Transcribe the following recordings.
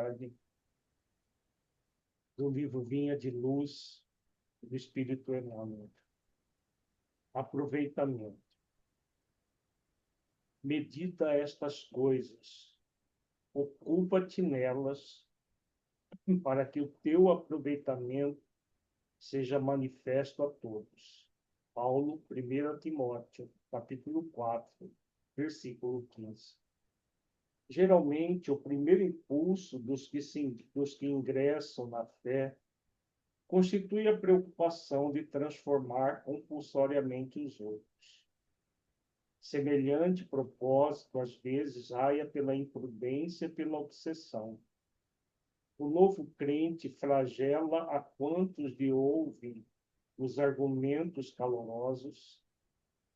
tarde do livro Vinha de Luz, do Espírito Emmanuel. Aproveitamento. Medita estas coisas, ocupa-te nelas, para que o teu aproveitamento seja manifesto a todos. Paulo, 1 Timóteo, capítulo 4, versículo 15. Geralmente, o primeiro impulso dos que ingressam na fé constitui a preocupação de transformar compulsoriamente os outros. Semelhante propósito, às vezes, raia pela imprudência e pela obsessão. O novo crente flagela a quantos lhe ouvem os argumentos calorosos,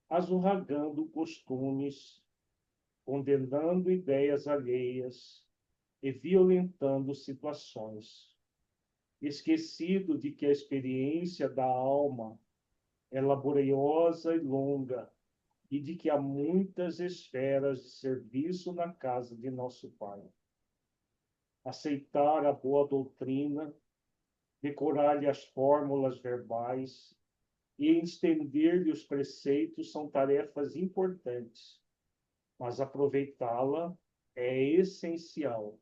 azurragando costumes, condenando ideias alheias e violentando situações, esquecido de que a experiência da alma é laboriosa e longa e de que há muitas esferas de serviço na casa de nosso Pai. Aceitar a boa doutrina, decorar-lhe as fórmulas verbais e estender-lhe os preceitos são tarefas importantes, mas aproveitá-la é essencial.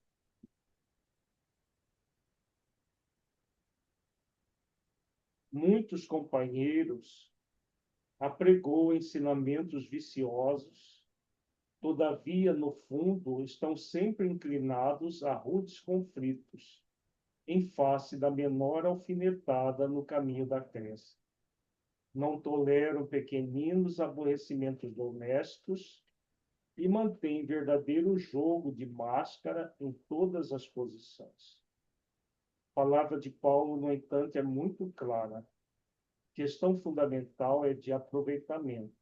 Muitos companheiros apregou ensinamentos viciosos, todavia, no fundo, estão sempre inclinados a rudes conflitos, em face da menor alfinetada no caminho da crença. Não toleram pequeninos aborrecimentos domésticos e mantêm verdadeiro jogo de máscara em todas as posições. A palavra de Paulo, no entanto, é muito clara. A questão fundamental é de aproveitamento.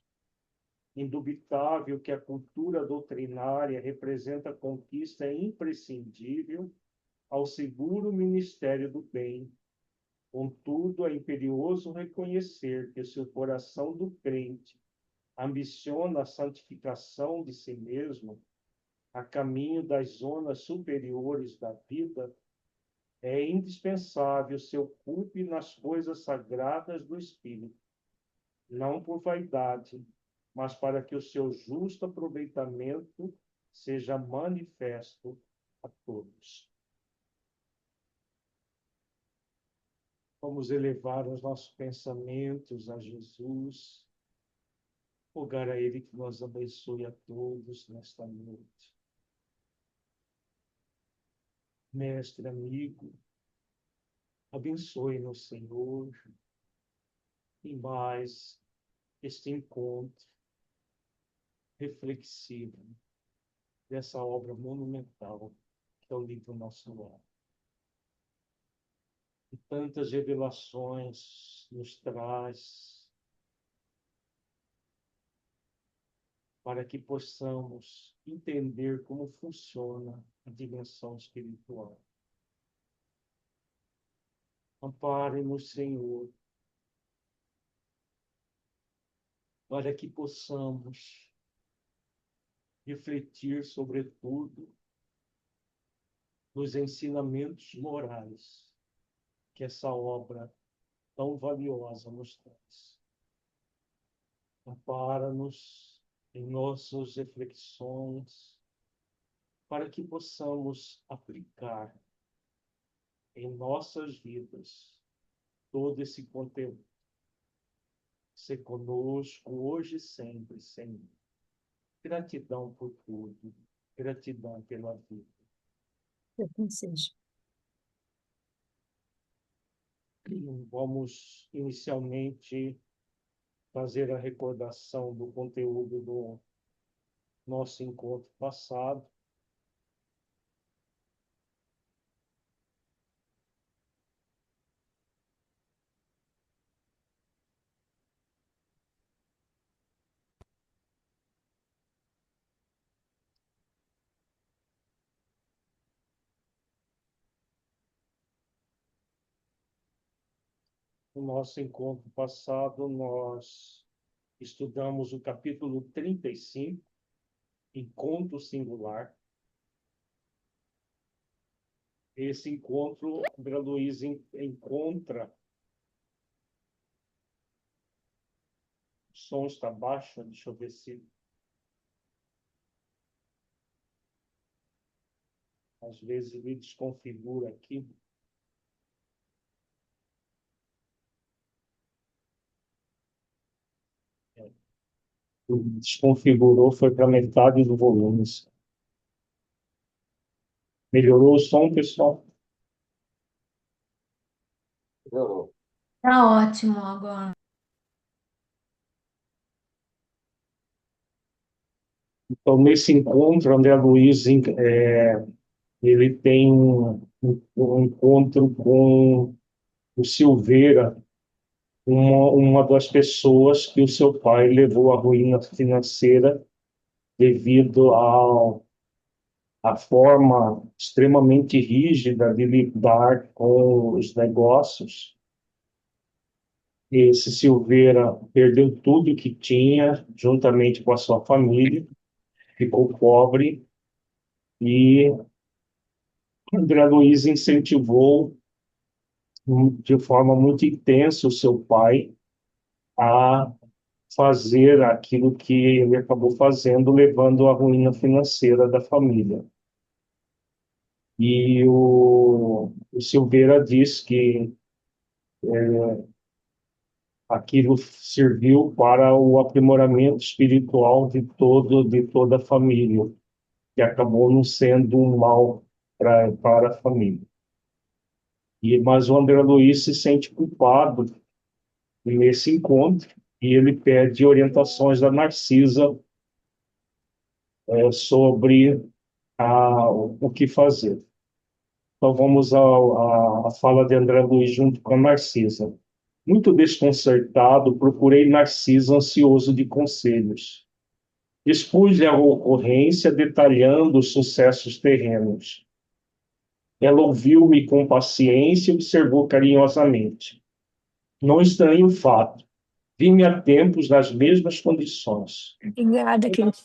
Indubitável que a cultura doutrinária representa conquista imprescindível ao seguro ministério do bem. Contudo, é imperioso reconhecer que se o coração do crente ambiciona a santificação de si mesmo, a caminho das zonas superiores da vida, é indispensável se ocupe nas coisas sagradas do Espírito, não por vaidade, mas para que o seu justo aproveitamento seja manifesto a todos. Vamos elevar os nossos pensamentos a Jesus, rogar a Ele que nos abençoe a todos nesta noite. Mestre, amigo, abençoe-nos, Senhor, e mais este encontro reflexivo dessa obra monumental que é o livro Nosso Lar. E tantas revelações nos traz para que possamos entender como funciona a dimensão espiritual. Ampare-nos, Senhor, para que possamos refletir, sobretudo, nos ensinamentos morais que essa obra tão valiosa nos traz. Ampara-nos em nossas reflexões, para que possamos aplicar em nossas vidas todo esse conteúdo. Ser conosco hoje e sempre, Senhor. Gratidão por tudo, gratidão pela vida. Assim seja. Vamos inicialmente fazer a recordação do conteúdo do nosso encontro passado. No nosso encontro passado, nós estudamos o capítulo 35, Encontro Singular. esse encontro, André Luiz encontra. O som está baixo, deixa eu ver se. Às vezes ele desconfigura aqui. Desconfigurou, foi para metade do volume. Melhorou o som, pessoal? Melhorou. Tá ótimo agora. Então, nesse encontro, André Luiz ele tem um encontro com o Silveira, uma das pessoas que o seu pai levou à ruína financeira devido à forma extremamente rígida de lidar com os negócios. Esse Silveira perdeu tudo que tinha, juntamente com a sua família, ficou pobre, e André Luiz incentivou de forma muito intensa o seu pai a fazer aquilo que ele acabou fazendo, levando à ruína financeira da família. E o Silveira diz que aquilo serviu para o aprimoramento espiritual de toda a família, que acabou não sendo um mal para a família. Mas o André Luiz se sente culpado nesse encontro e ele pede orientações da Narcisa sobre o que fazer. Então vamos à fala de André Luiz junto com a Narcisa. Muito desconcertado, procurei Narcisa ansioso de conselhos. Expus-lhe a ocorrência detalhando os sucessos terrenos. Ela ouviu-me com paciência e observou carinhosamente. Não estranho o fato. Vi-me há tempos nas mesmas condições. Obrigada, querido.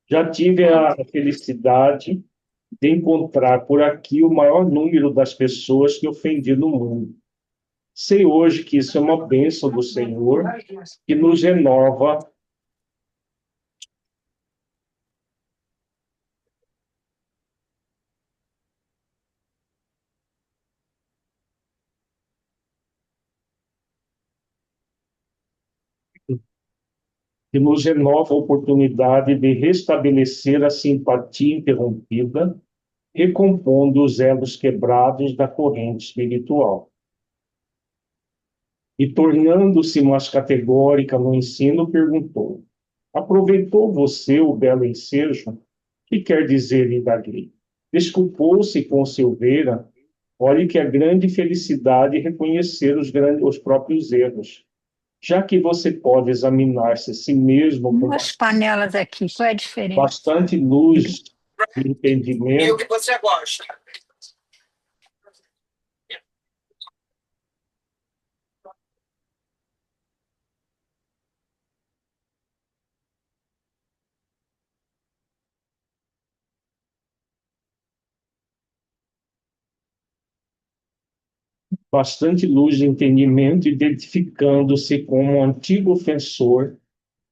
Já tive a felicidade de encontrar por aqui o maior número das pessoas que ofendi no mundo. Sei hoje que isso é uma bênção do Senhor, que nos renova a oportunidade de restabelecer a simpatia interrompida, recompondo os elos quebrados da corrente espiritual. E, tornando-se mais categórica no ensino, perguntou: aproveitou você o belo ensejo? Que quer dizer, indaguei? Desculpou-se com Silveira. Olhe que é grande felicidade reconhecer os próprios erros. Já que você pode examinar-se a si mesmo com Umas panelas aqui, qual é a diferença? bastante luz e E o entendimento, que você gosta? identificando-se como um antigo ofensor,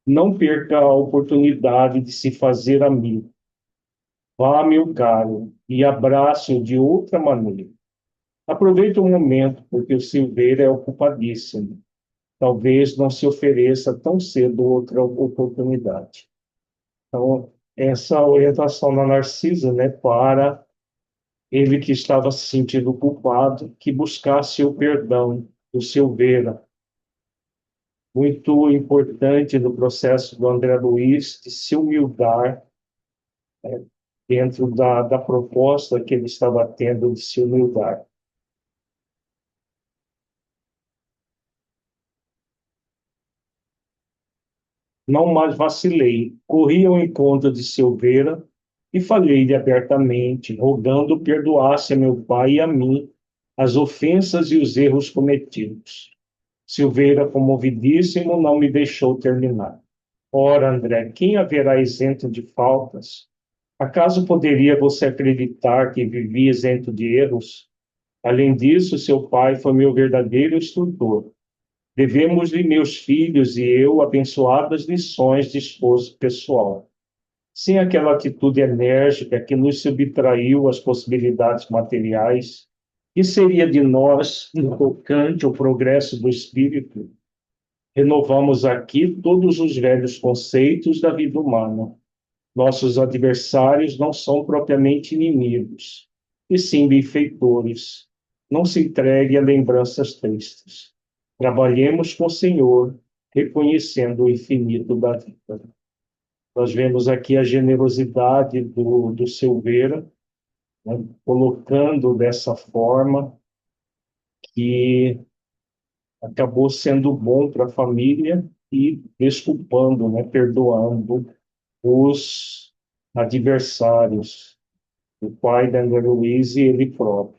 não perca a oportunidade de se fazer amigo. Vá, meu caro, e abrace-o de outra maneira. Aproveite o momento, porque o Silveira é ocupadíssimo. Talvez não se ofereça tão cedo outra oportunidade. Então, essa orientação da Narcisa, né, para ele que estava se sentindo culpado, que buscasse o perdão do Silveira. Muito importante no processo do André Luiz de se humildar, né, dentro da proposta que ele estava tendo de se humildar. Não mais vacilei, corri ao encontro de Silveira e falei-lhe abertamente, rogando perdoasse a meu pai e a mim as ofensas e os erros cometidos. Silveira, comovidíssimo, não me deixou terminar. Ora, André, quem haverá isento de faltas? Acaso poderia você acreditar que vivi isento de erros? Além disso, seu pai foi meu verdadeiro instrutor. Devemos-lhe, meus filhos e eu, abençoadas lições de esforço pessoal. Sem aquela atitude enérgica que nos subtraiu as possibilidades materiais, que seria de nós no tocante ao progresso do espírito? Renovamos aqui todos os velhos conceitos da vida humana. Nossos adversários não são propriamente inimigos, e sim benfeitores. Não se entregue a lembranças tristes. Trabalhemos com o Senhor, reconhecendo o infinito da vida. Nós vemos aqui a generosidade do Silveira, né, colocando dessa forma que acabou sendo bom para a família e desculpando, né, perdoando os adversários, o pai da Ana Luísa e ele próprio.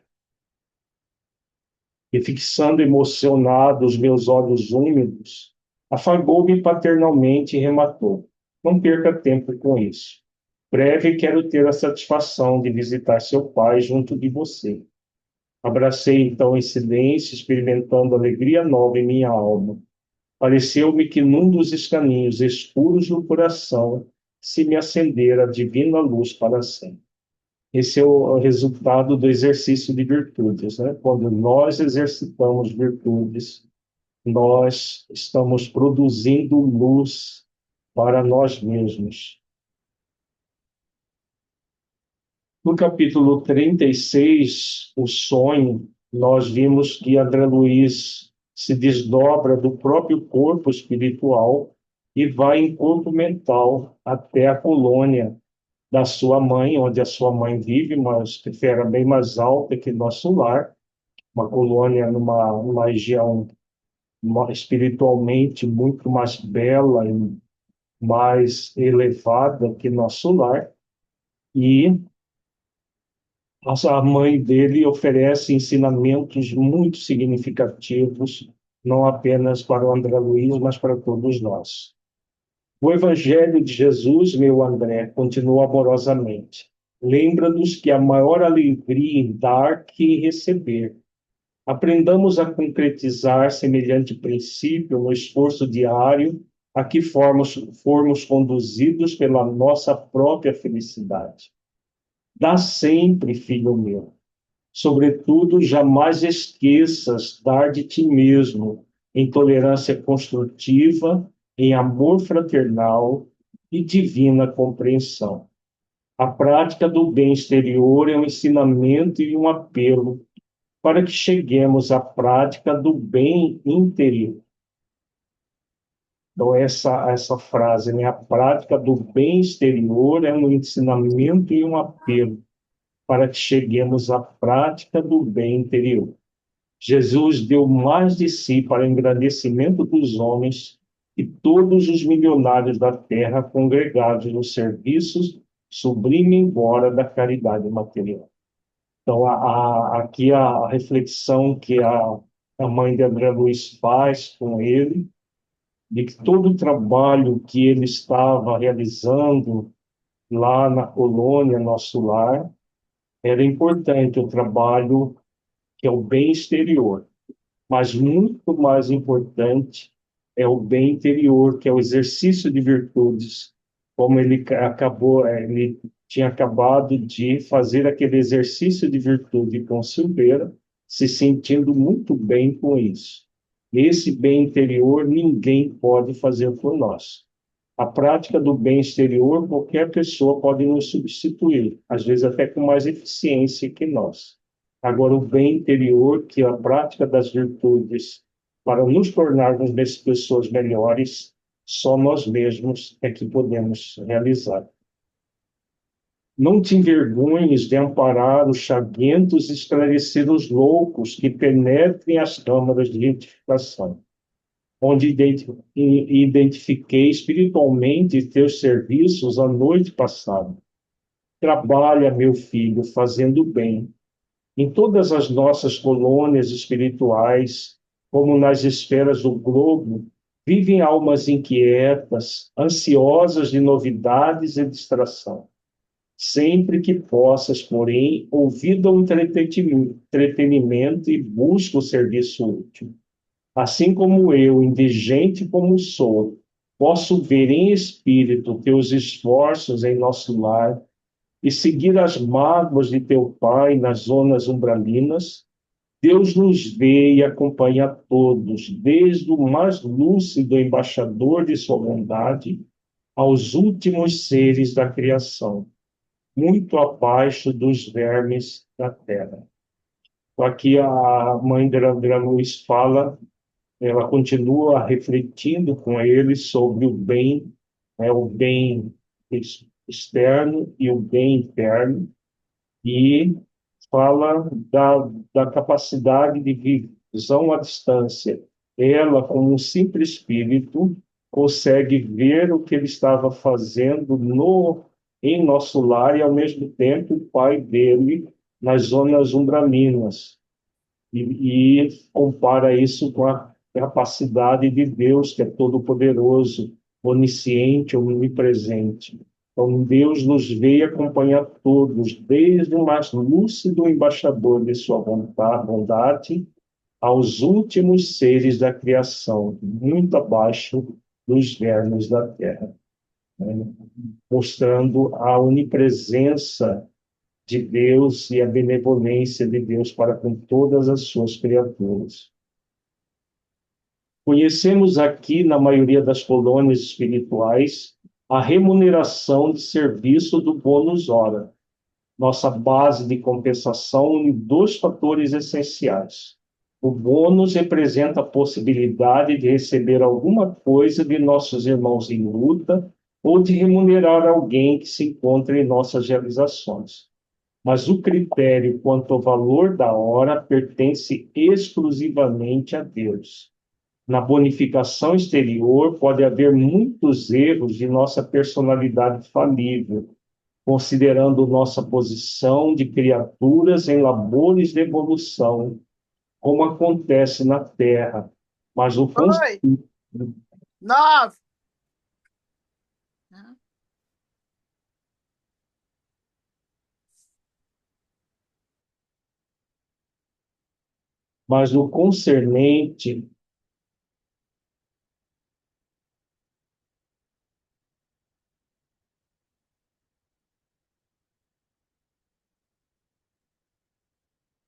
E fixando emocionado os meus olhos úmidos, afagou-me paternalmente e rematou: não perca tempo com isso. Breve quero ter a satisfação de visitar seu pai junto de você. Abracei então em silêncio, experimentando alegria nova em minha alma. Pareceu-me que num dos escaninhos escuros do coração se me acendera a divina luz para sempre. Esse é o resultado do exercício de virtudes, né? Quando nós exercitamos virtudes, nós estamos produzindo luz para nós mesmos. No capítulo 36, o sonho, nós vimos que André Luiz se desdobra do próprio corpo espiritual e vai em corpo mental até a colônia da sua mãe, onde a sua mãe vive, uma esfera bem mais alta que nosso lar, uma colônia numa região espiritualmente muito mais bela e mais elevada que nosso lar, e a mãe dele oferece ensinamentos muito significativos, não apenas para o André Luiz, mas para todos nós. O Evangelho de Jesus, meu André, continua amorosamente. Lembra-nos que a maior alegria em dar que em receber. Aprendamos a concretizar semelhante princípio no esforço diário a que formos conduzidos pela nossa própria felicidade. Dá sempre, filho meu. Sobretudo, jamais esqueças dar de ti mesmo, em tolerância construtiva, em amor fraternal e divina compreensão. A prática do bem exterior é um ensinamento e um apelo para que cheguemos à prática do bem interior. Então, essa frase, né? A prática do bem exterior é um ensinamento e um apelo para que cheguemos à prática do bem interior. Jesus deu mais de si para o engrandecimento dos homens e todos os milionários da terra congregados nos serviços sublime embora da caridade material. Então, aqui a reflexão que a mãe de André Luiz faz com ele, de que todo o trabalho que ele estava realizando lá na colônia, nosso lar, era importante, o trabalho que é o bem exterior, mas muito mais importante é o bem interior, que é o exercício de virtudes, como ele tinha acabado de fazer aquele exercício de virtude com Silveira, se sentindo muito bem com isso. Esse bem interior ninguém pode fazer por nós. A prática do bem exterior, qualquer pessoa pode nos substituir, às vezes até com mais eficiência que nós. Agora, o bem interior, que é a prática das virtudes, para nos tornarmos pessoas melhores, só nós mesmos é que podemos realizar. Não te envergonhes de amparar os chaguentos e esclarecer os loucos que penetrem as câmaras de identificação, onde identifiquei espiritualmente teus serviços a noite passada. Trabalha, meu filho, fazendo bem. Em todas as nossas colônias espirituais, como nas esferas do globo, vivem almas inquietas, ansiosas de novidades e distração. sempre que possas, porém, ouvida o entretenimento e busca o serviço útil. Assim como eu, indigente como sou, posso ver em espírito teus esforços em nosso lar e seguir as mágoas de teu Pai nas zonas umbralinas, Deus nos vê e acompanha a todos, desde o mais lúcido embaixador de sua bondade aos últimos seres da criação, muito abaixo dos vermes da terra. Então, aqui a mãe de André Luiz fala, ela continua refletindo com ele sobre o bem, o bem externo e o bem interno, e fala da capacidade de visão à distância. Ela, como um simples espírito, consegue ver o que ele estava fazendo em nosso lar e, ao mesmo tempo, o pai dele nas zonas umbralinas. E compara isso com a capacidade de Deus, que é todo-poderoso, onisciente, onipresente. Então, Deus nos veio acompanhar todos, desde o mais lúcido embaixador de sua bondade, aos últimos seres da criação, muito abaixo dos vermes da terra, né? Mostrando a onipresença de Deus e a benevolência de Deus para com todas as suas criaturas. Conhecemos aqui, na maioria das colônias espirituais, a remuneração de serviço do bônus hora, nossa base de compensação une dois fatores essenciais. O bônus representa a possibilidade de receber alguma coisa de nossos irmãos em luta ou de remunerar alguém que se encontra em nossas realizações. Mas o critério quanto ao valor da hora pertence exclusivamente a Deus. Na bonificação exterior, pode haver muitos erros de nossa personalidade falível, considerando nossa posição de criaturas em labores de evolução, como acontece na Terra. Mas o Oi, 9. mas no concernente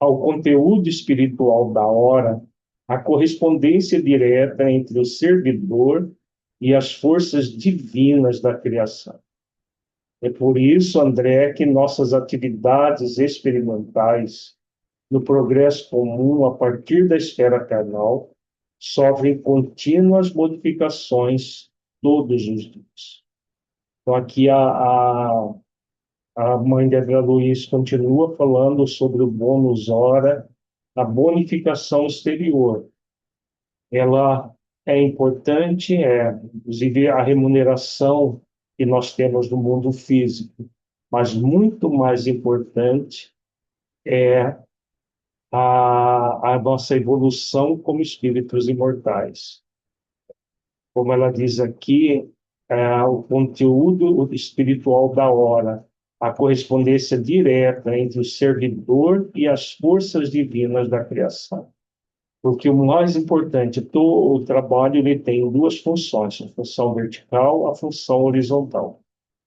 ao conteúdo espiritual da hora, a correspondência direta entre o servidor e as forças divinas da criação. É por isso, André, que nossas atividades experimentais no progresso comum a partir da esfera carnal sofrem contínuas modificações todos os dias. Então, aqui a mãe de André Luiz continua falando sobre o bônus hora, a bonificação exterior. Ela é importante, inclusive a remuneração que nós temos no mundo físico, mas muito mais importante é a nossa evolução como espíritos imortais. Como ela diz aqui, o conteúdo espiritual da hora, a correspondência direta entre o servidor e as forças divinas da criação. Porque o mais importante, o trabalho ele tem duas funções, a função vertical, a função horizontal.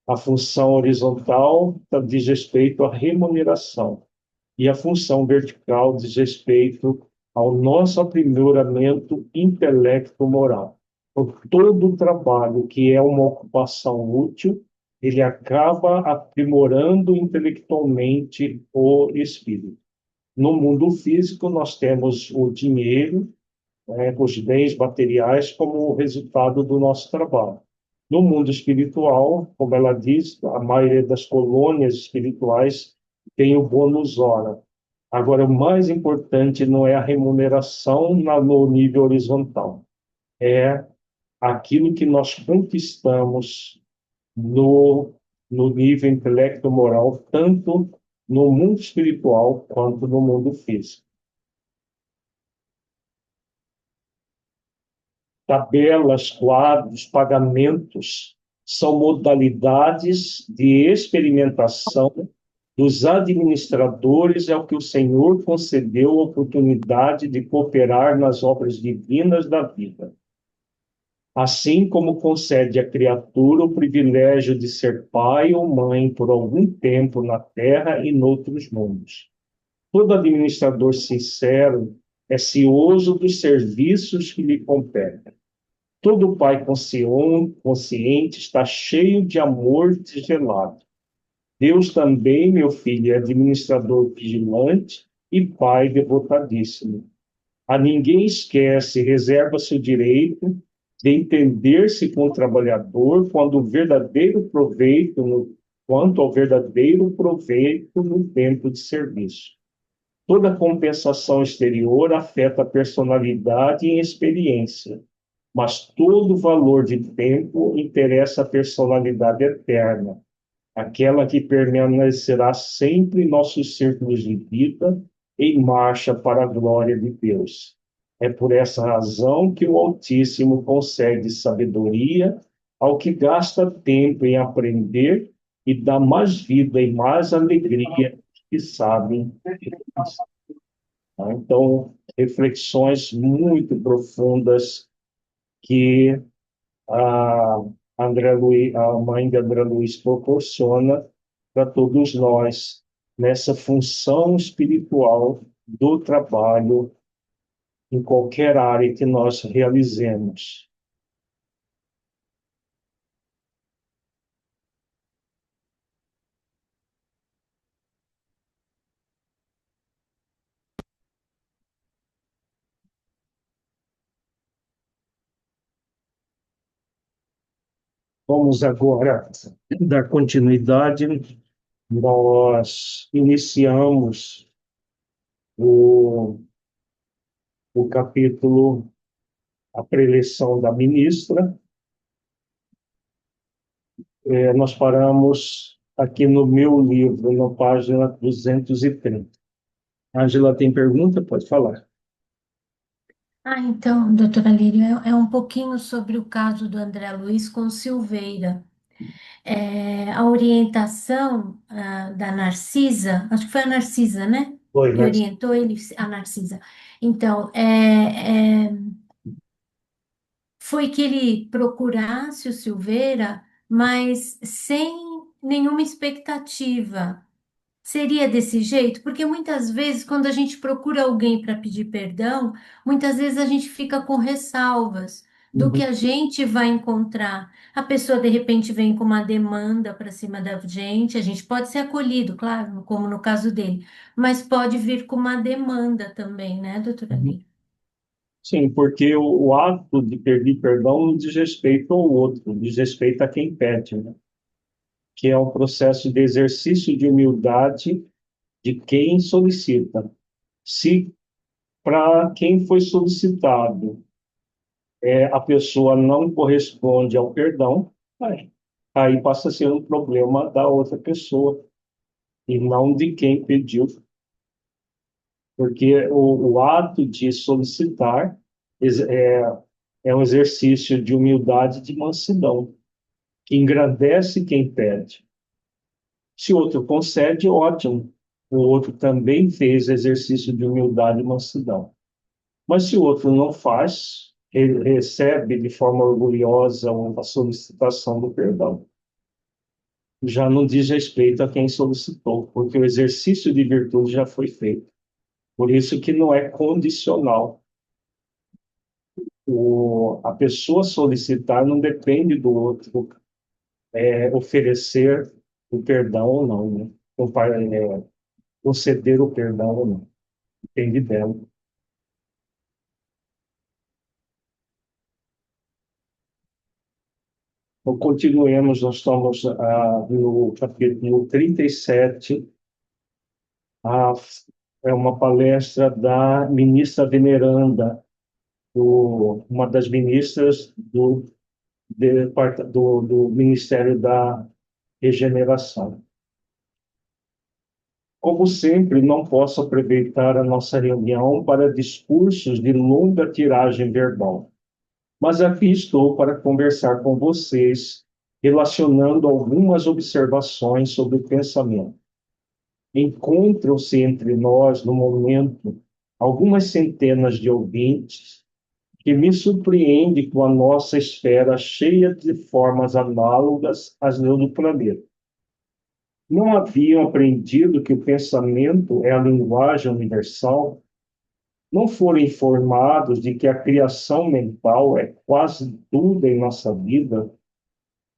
A função horizontal diz respeito à remuneração, e a função vertical diz respeito ao nosso aprimoramento intelecto-moral. Então, todo o trabalho que é uma ocupação útil, ele acaba aprimorando intelectualmente o espírito. No mundo físico, nós temos o dinheiro, os bens materiais, como resultado do nosso trabalho. No mundo espiritual, como ela diz, a maioria das colônias espirituais tem o bônus hora. Agora, o mais importante não é a remuneração no nível horizontal, é aquilo que nós conquistamos no nível intelecto-moral, tanto no mundo espiritual quanto no mundo físico. Tabelas, quadros, pagamentos são modalidades de experimentação dos administradores ao que o Senhor concedeu a oportunidade de cooperar nas obras divinas da vida. Assim como concede à criatura o privilégio de ser pai ou mãe por algum tempo na terra e noutros mundos. Todo administrador sincero é cioso dos serviços que lhe competem. Todo pai consciente está cheio de amor gelado. Deus também, meu filho, é administrador vigilante e pai devotadíssimo. A ninguém esquece, reserva-se o direito de entender-se com o trabalhador quanto ao verdadeiro proveito no tempo de serviço. Toda compensação exterior afeta a personalidade e a experiência, mas todo valor de tempo interessa a personalidade eterna, aquela que permanecerá sempre em nossos círculos de vida, em marcha para a glória de Deus. É por essa razão que o Altíssimo concede sabedoria ao que gasta tempo em aprender e dá mais vida e mais alegria que sabem. Então, reflexões muito profundas que a a mãe de André Luiz proporciona para todos nós nessa função espiritual do trabalho em qualquer área que nós realizemos. Vamos agora dar continuidade. Nós iniciamos o capítulo A Preleção da Ministra. Nós paramos aqui no meu livro, na página 230. Ângela, tem pergunta? Pode falar. Então, doutora Líria, é um pouquinho sobre o caso do André Luiz com Silveira. A orientação da Narcisa, acho que foi a Narcisa, né? Oi, Que né? orientou ele, a Narcisa. Então, foi que ele procurasse o Silveira, mas sem nenhuma expectativa. Seria desse jeito? Porque muitas vezes, quando a gente procura alguém para pedir perdão, muitas vezes a gente fica com ressalvas do que Uhum. a gente vai encontrar. A pessoa, de repente, vem com uma demanda para cima da gente, a gente pode ser acolhido, claro, como no caso dele, mas pode vir com uma demanda também, né, doutora Uhum. Lívia? Sim, porque o ato de pedir perdão não diz respeito ao outro, diz respeito a quem pede, né? Que é um processo de exercício de humildade de quem solicita. Se para quem foi solicitado a pessoa não corresponde ao perdão, aí passa a ser um problema da outra pessoa e não de quem pediu, porque o ato de solicitar é um exercício de humildade e de mansidão, que engrandece quem pede. Se o outro concede, ótimo. O outro também fez exercício de humildade e mansidão. Mas se o outro não faz, ele recebe de forma orgulhosa uma solicitação do perdão. Já não diz respeito a quem solicitou, porque o exercício de virtude já foi feito. Por isso que não é condicional. A pessoa solicitar não depende do outro oferecer o perdão ou não, né? Conceder o perdão ou não. Depende dela. Então, continuemos, nós estamos no capítulo 37. É uma palestra da ministra veneranda, uma das ministras do Ministério da Regeneração. Como sempre, não posso aproveitar a nossa reunião para discursos de longa tiragem verbal, mas aqui estou para conversar com vocês relacionando algumas observações sobre o pensamento. Encontram-se entre nós, no momento, algumas centenas de ouvintes que me surpreende com a nossa esfera cheia de formas análogas às do planeta. Não haviam aprendido que o pensamento é a linguagem universal? Não foram informados de que a criação mental é quase tudo em nossa vida?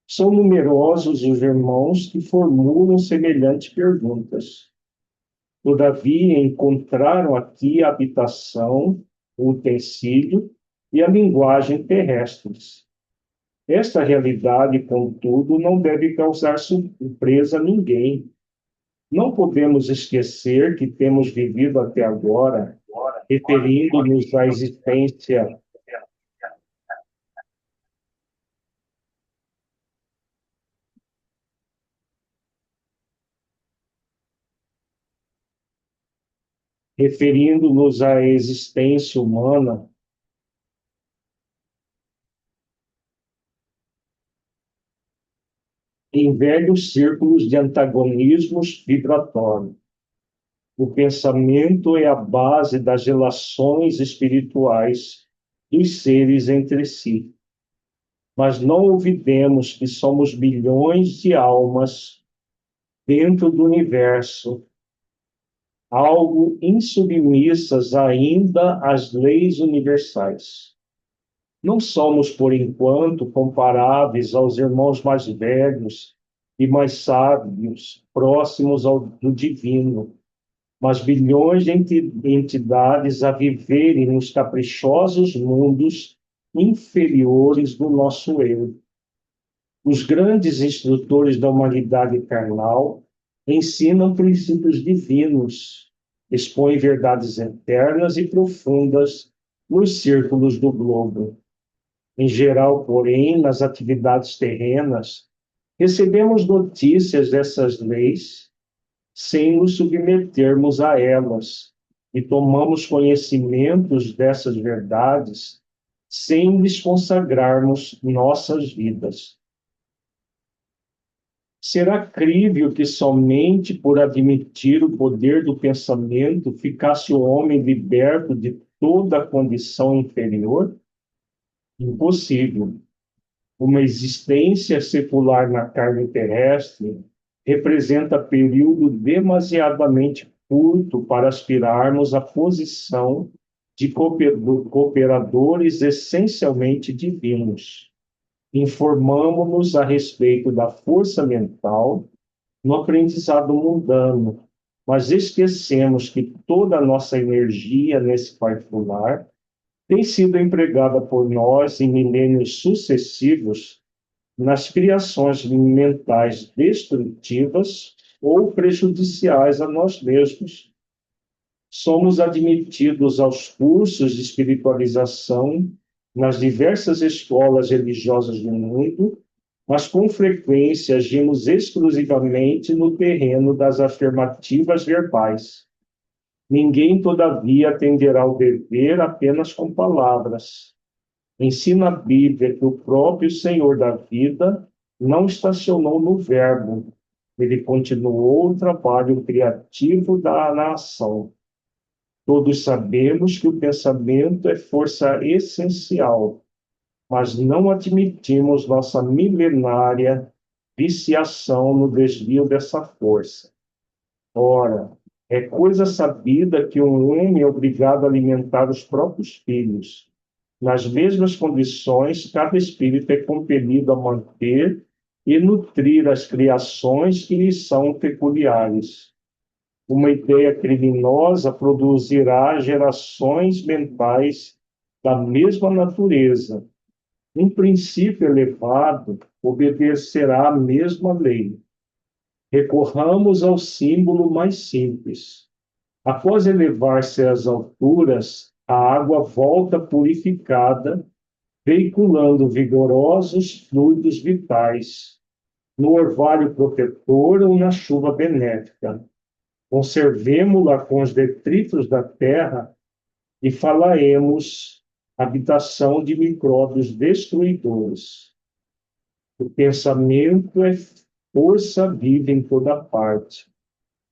São numerosos os irmãos que formulam semelhantes perguntas. Todavia, encontraram aqui a habitação, o utensílio e a linguagem terrestres. Esta realidade, contudo, não deve causar surpresa a ninguém. Não podemos esquecer que temos vivido até agora, referindo-nos à existência referindo-nos à existência humana em velhos círculos de antagonismos vibratórios. O pensamento é a base das relações espirituais dos seres entre si. Mas não olvidemos que somos bilhões de almas dentro do universo, algo insubmissas ainda às leis universais. Não somos, por enquanto, comparáveis aos irmãos mais velhos e mais sábios, próximos do divino, mas bilhões de entidades a viverem nos caprichosos mundos inferiores do nosso eu. Os grandes instrutores da humanidade carnal ensinam princípios divinos, expõem verdades eternas e profundas nos círculos do globo. Em geral, porém, nas atividades terrenas, recebemos notícias dessas leis sem nos submetermos a elas e tomamos conhecimentos dessas verdades sem lhes consagrarmos nossas vidas. Será crível que somente por admitir o poder do pensamento ficasse o homem liberto de toda a condição inferior? Impossível. Uma existência secular na carne terrestre representa período demasiadamente curto para aspirarmos à posição de cooperadores essencialmente divinos. Informamo-nos a respeito da força mental no aprendizado mundano, mas esquecemos que toda a nossa energia nesse particular tem sido empregada por nós em milênios sucessivos nas criações mentais destrutivas ou prejudiciais a nós mesmos. Somos admitidos aos cursos de espiritualização nas diversas escolas religiosas do mundo, mas com frequência agimos exclusivamente no terreno das afirmativas verbais. Ninguém, todavia, atenderá ao dever apenas com palavras. Ensina a Bíblia que o próprio Senhor da vida não estacionou no verbo, ele continuou o trabalho criativo da nação. Todos sabemos que o pensamento é força essencial, mas não admitimos nossa milenária viciação no desvio dessa força. Ora, é coisa sabida que um homem é obrigado a alimentar os próprios filhos. Nas mesmas condições, cada espírito é compelido a manter e nutrir as criações que lhe são peculiares. Uma ideia criminosa produzirá gerações mentais da mesma natureza. Um princípio elevado obedecerá à mesma lei. Recorramos ao símbolo mais simples. Após elevar-se às alturas, a água volta purificada, veiculando vigorosos fluidos vitais, no orvalho protetor ou na chuva benéfica. Conservemo-la com os detritos da terra e falaemos habitação de micróbios destruidores. O pensamento é força viva em toda parte.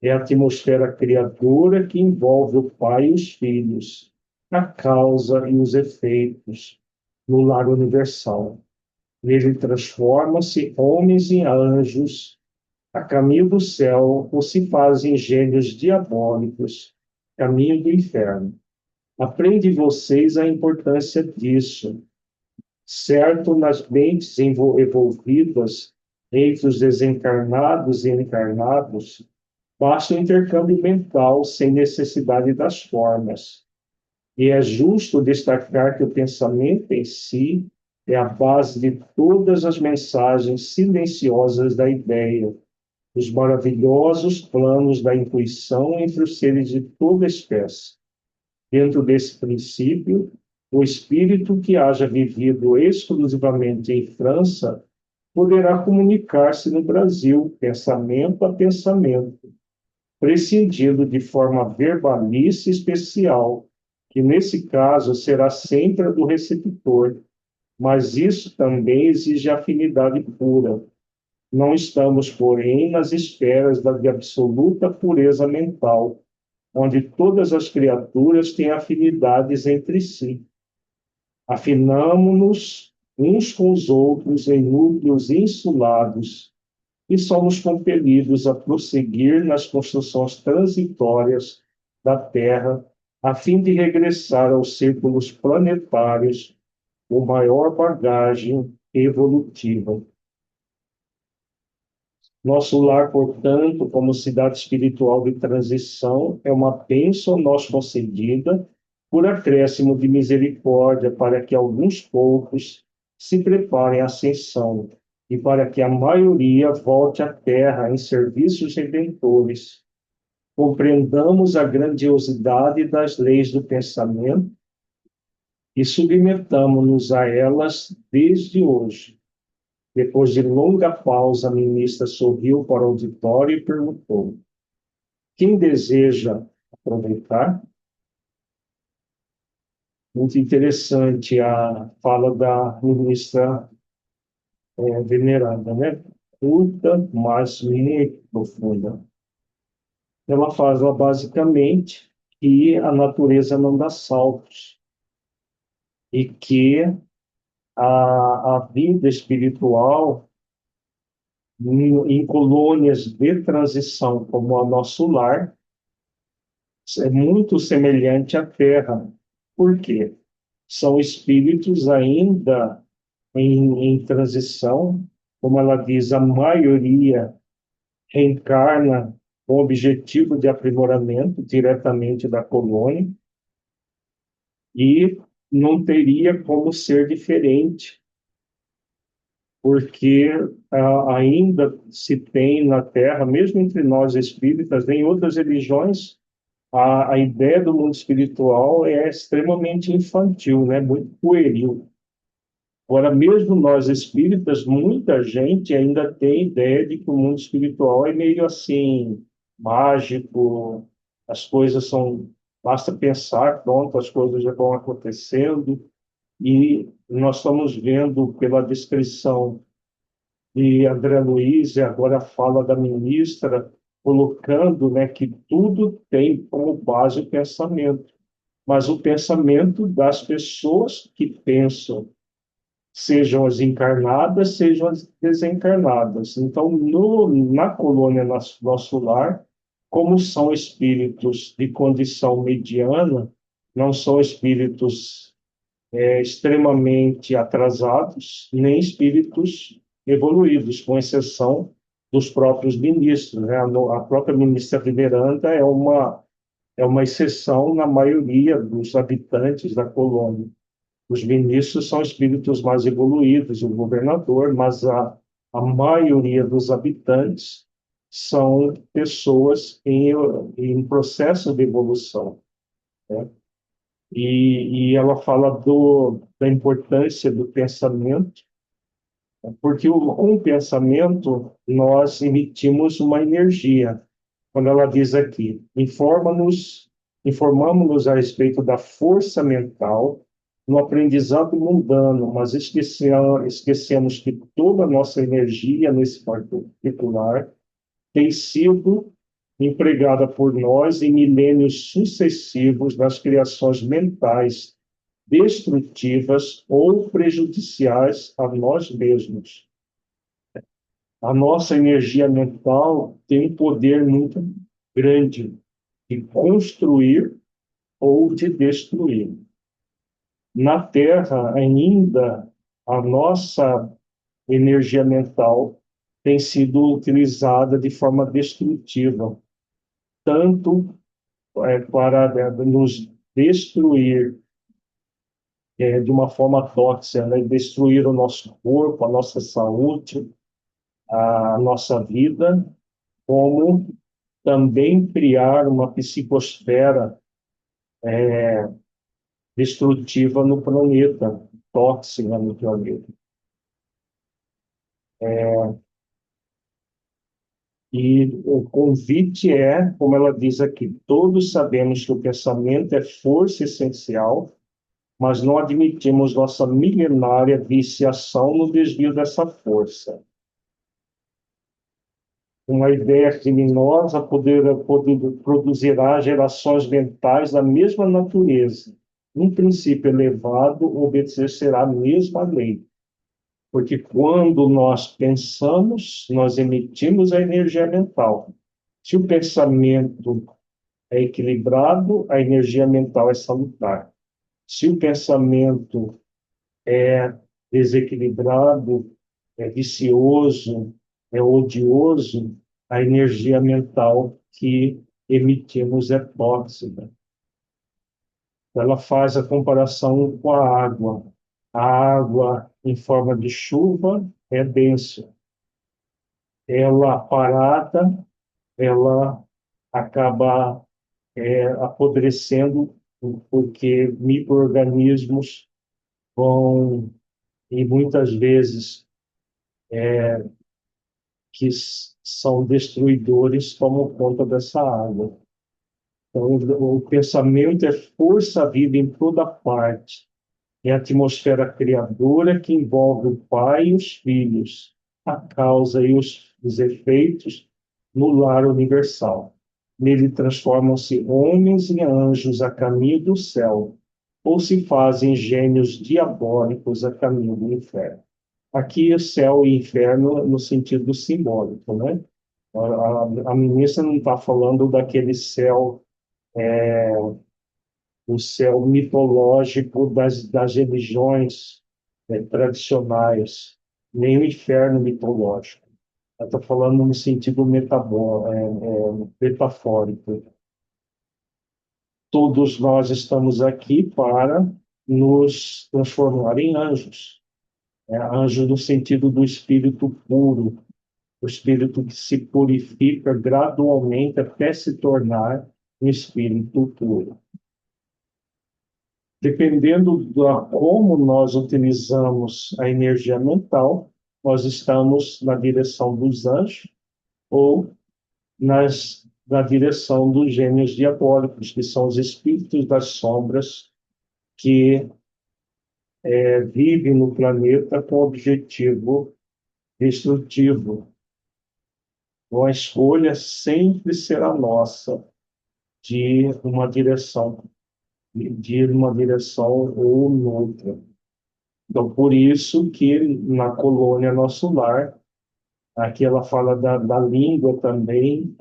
É a atmosfera criadora que envolve o pai e os filhos, a causa e os efeitos, no lar universal. Nele transformam-se homens em anjos, a caminho do céu, ou se fazem gênios diabólicos, caminho do inferno. Aprende vocês a importância disso. Certo, nas mentes envolvidas entre os desencarnados e encarnados, basta o intercâmbio mental sem necessidade das formas. E é justo destacar que o pensamento em si é a base de todas as mensagens silenciosas da ideia, os maravilhosos planos da intuição entre os seres de toda espécie. Dentro desse princípio, o espírito que haja vivido exclusivamente em França poderá comunicar-se no Brasil, pensamento a pensamento, prescindindo de forma verbalícia especial, que nesse caso será sempre a do receptor, mas isso também exige afinidade pura. Não estamos, porém, nas esferas de absoluta pureza mental, onde todas as criaturas têm afinidades entre si. Afinamo-nos uns com os outros em núcleos insulados e somos compelidos a prosseguir nas construções transitórias da Terra, a fim de regressar aos círculos planetários com maior bagagem evolutiva. Nosso lar, portanto, como cidade espiritual de transição, é uma bênção nós concedida por acréscimo de misericórdia para que alguns poucos se preparem à ascensão e para que a maioria volte à Terra em serviços redentores. Compreendamos a grandiosidade das leis do pensamento e submetamo-nos a elas desde hoje. Depois de longa pausa, a ministra sorriu para o auditório e perguntou: quem deseja aproveitar? Muito interessante a fala da ministra veneranda, né? Curta, mas muito profunda. Ela fala basicamente que a natureza não dá saltos e que a vida espiritual em colônias de transição, como o nosso lar, é muito semelhante à Terra. Por quê? São espíritos ainda em transição, como ela diz, a maioria reencarna com o objetivo de aprimoramento diretamente da colônia, e não teria como ser diferente, porque ainda se tem na Terra, mesmo entre nós espíritas, em outras religiões, a ideia do mundo espiritual é extremamente infantil, né? Muito pueril. Agora, mesmo nós espíritas, muita gente ainda tem ideia de que o mundo espiritual é meio assim, mágico, as coisas são, basta pensar, pronto, as coisas já vão acontecendo, e nós estamos vendo pela descrição de André Luiz, e agora a fala da ministra, colocando, né, que tudo tem como base o pensamento, mas o pensamento das pessoas que pensam, sejam as encarnadas, sejam as desencarnadas. Então, na colônia nosso lar, como são espíritos de condição mediana, não são espíritos extremamente atrasados, nem espíritos evoluídos, com exceção dos próprios ministros, né? A própria ministra veneranda é uma exceção na maioria dos habitantes da colônia. Os ministros são espíritos mais evoluídos, o governador, mas a maioria dos habitantes são pessoas em processo de evolução, né? E ela fala da importância do pensamento, porque com o pensamento nós emitimos uma energia. Quando ela diz aqui, informamos-nos a respeito da força mental no aprendizado mundano, mas esquecemos que toda a nossa energia, nesse particular, tem sido empregada por nós em milênios sucessivos nas criações mentais destrutivas ou prejudiciais a nós mesmos. A nossa energia mental tem um poder muito grande de construir ou de destruir. Na Terra, ainda, a nossa energia mental tem sido utilizada de forma destrutiva, tanto para nos destruir de uma forma tóxica, né? Destruir o nosso corpo, a nossa saúde, a nossa vida, como também criar uma psicosfera destrutiva no planeta, tóxica no planeta. E o convite é, como ela diz aqui, todos sabemos que o pensamento é força essencial, mas não admitimos nossa milenária viciação no desvio dessa força. Uma ideia criminosa produzirá gerações mentais da mesma natureza. Um princípio elevado obedecerá a mesma lei. Porque quando nós pensamos, nós emitimos a energia mental. Se o pensamento é equilibrado, a energia mental é salutar. Se o pensamento é desequilibrado, é vicioso, é odioso, a energia mental que emitimos é tóxica. Ela faz a comparação com a água. A água em forma de chuva é densa. Ela parada, ela acaba apodrecendo porque micro-organismos vão, e muitas vezes que são destruidores, tomam conta dessa água. Então, o pensamento é força viva em toda parte. É a atmosfera criadora que envolve o pai e os filhos, a causa e os efeitos no lar universal. Nele transformam-se homens e anjos a caminho do céu, ou se fazem gênios diabólicos a caminho do inferno. Aqui, o céu e inferno no sentido simbólico, né? A ministra não está falando daquele céu, o céu mitológico das religiões tradicionais, nem o inferno mitológico. Ela está falando no sentido metafórico. Todos nós estamos aqui para nos transformar em anjos. Anjo no sentido do espírito puro, o espírito que se purifica gradualmente até se tornar um espírito puro. Dependendo de como nós utilizamos a energia mental, nós estamos na direção dos anjos ou na direção dos gênios diabólicos, que são os espíritos das sombras que vivem no planeta com objetivo destrutivo. Então, a escolha sempre será nossa de ir numa direção ou noutra. Então, por isso que na colônia Nosso Lar, aqui ela fala da língua também,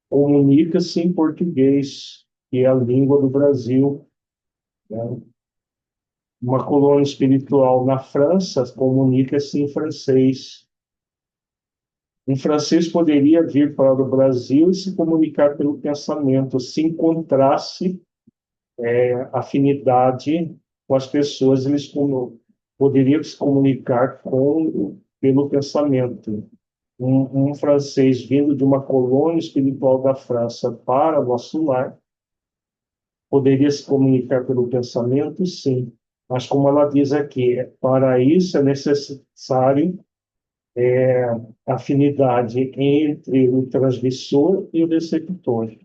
comunica-se em português, que é a língua do Brasil, né? Uma colônia espiritual na França comunica-se em francês. Um francês poderia vir para o Brasil e se comunicar pelo pensamento, se encontrasse afinidade com as pessoas, eles poderiam se comunicar pelo pensamento. Um francês vindo de uma colônia espiritual da França para Nosso Lar poderia se comunicar pelo pensamento, sim. Mas, como ela diz aqui, para isso é necessário afinidade entre o transmissor e o receptor.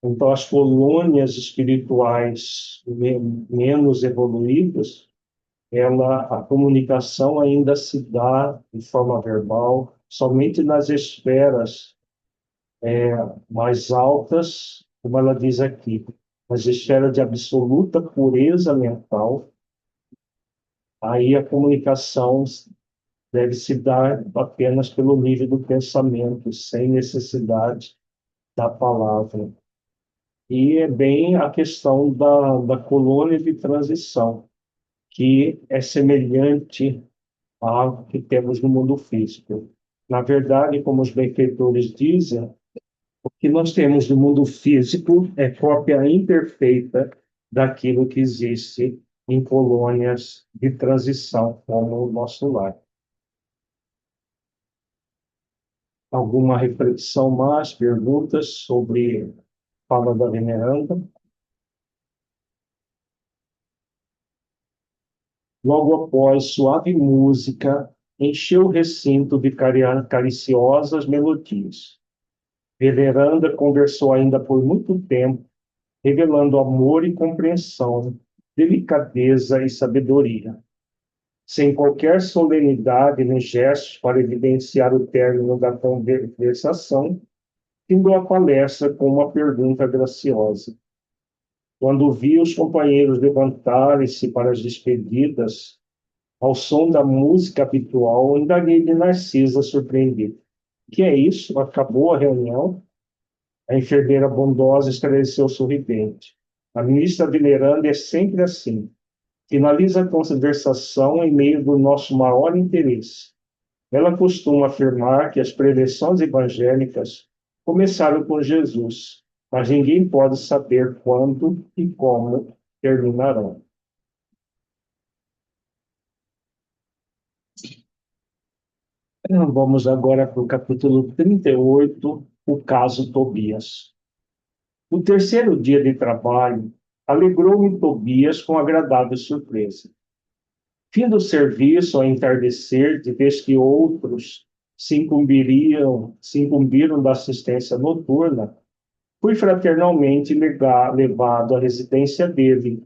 Então, as colônias espirituais menos evoluídas, a comunicação ainda se dá de forma verbal, somente nas esferas mais altas, como ela diz aqui, nas esferas de absoluta pureza mental, aí a comunicação deve se dar apenas pelo nível do pensamento, sem necessidade da palavra. E é bem a questão da colônia de transição, que é semelhante ao que temos no mundo físico. Na verdade, como os benfeitores dizem, o que nós temos no mundo físico é cópia imperfeita daquilo que existe em colônias de transição, como o nosso lar. Alguma reflexão mais, perguntas sobre a fala da veneranda? Logo após, suave música encheu o recinto de cariciosas melodias. Veneranda conversou ainda por muito tempo, revelando amor e compreensão, delicadeza e sabedoria. Sem qualquer solenidade nem gestos para evidenciar o término da conversação, findou a palestra com uma pergunta graciosa. Quando vi os companheiros levantarem-se para as despedidas, ao som da música habitual, indaguei-lhe Narcisa, surpreendida. Que é isso? Acabou a reunião? A enfermeira bondosa esclareceu sorridente. A ministra veneranda é sempre assim. Finaliza a conversação em meio do nosso maior interesse. Ela costuma afirmar que as preleções evangélicas começaram com Jesus, mas ninguém pode saber quando e como terminarão. Vamos agora para o capítulo 38, o caso Tobias. No terceiro dia de trabalho, alegrou-me Tobias com agradável surpresa. Fim do serviço, ao entardecer, de vez que outros se incumbiram da assistência noturna, fui fraternalmente levado à residência dele,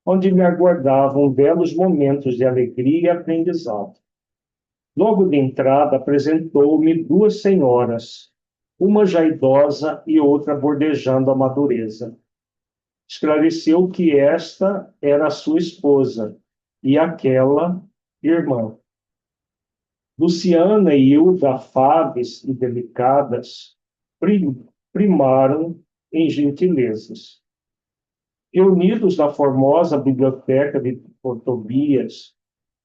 onde me aguardavam belos momentos de alegria e aprendizado. Logo de entrada, apresentou-me duas senhoras, uma já idosa e outra bordejando a madureza. Esclareceu que esta era a sua esposa e aquela, irmã. Luciana e Hilda, afáveis e delicadas, primaram em gentilezas. Reunidos na formosa biblioteca de Tobias,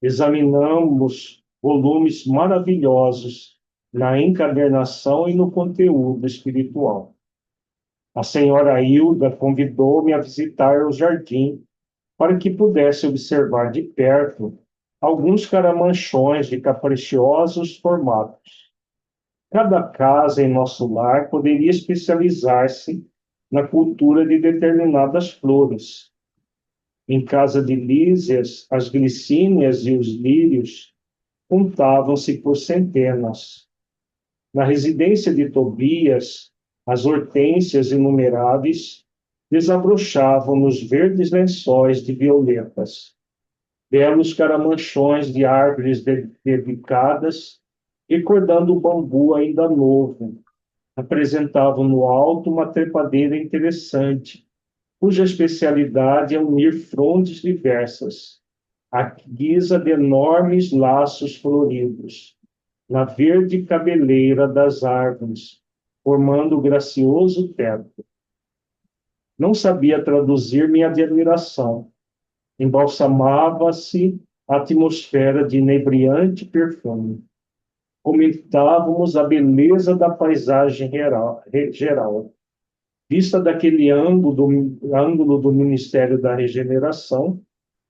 examinamos volumes maravilhosos na encadernação e no conteúdo espiritual. A senhora Hilda convidou-me a visitar o jardim para que pudesse observar de perto alguns caramanchões de caprichosos formatos. Cada casa em nosso lar poderia especializar-se na cultura de determinadas flores. Em casa de Lísias, as glicínias e os lírios contavam-se por centenas. Na residência de Tobias, as hortênsias inumeráveis desabrochavam nos verdes lençóis de violetas. Belos caramanchões de árvores dedicadas, recordando o bambu ainda novo, apresentavam no alto uma trepadeira interessante, cuja especialidade é unir frondes diversas, à guisa de enormes laços floridos, na verde cabeleira das árvores, formando o gracioso teto. Não sabia traduzir minha admiração. Embalsamava-se a atmosfera de inebriante perfume. Comentávamos a beleza da paisagem geral, vista daquele ângulo do Ministério da Regeneração,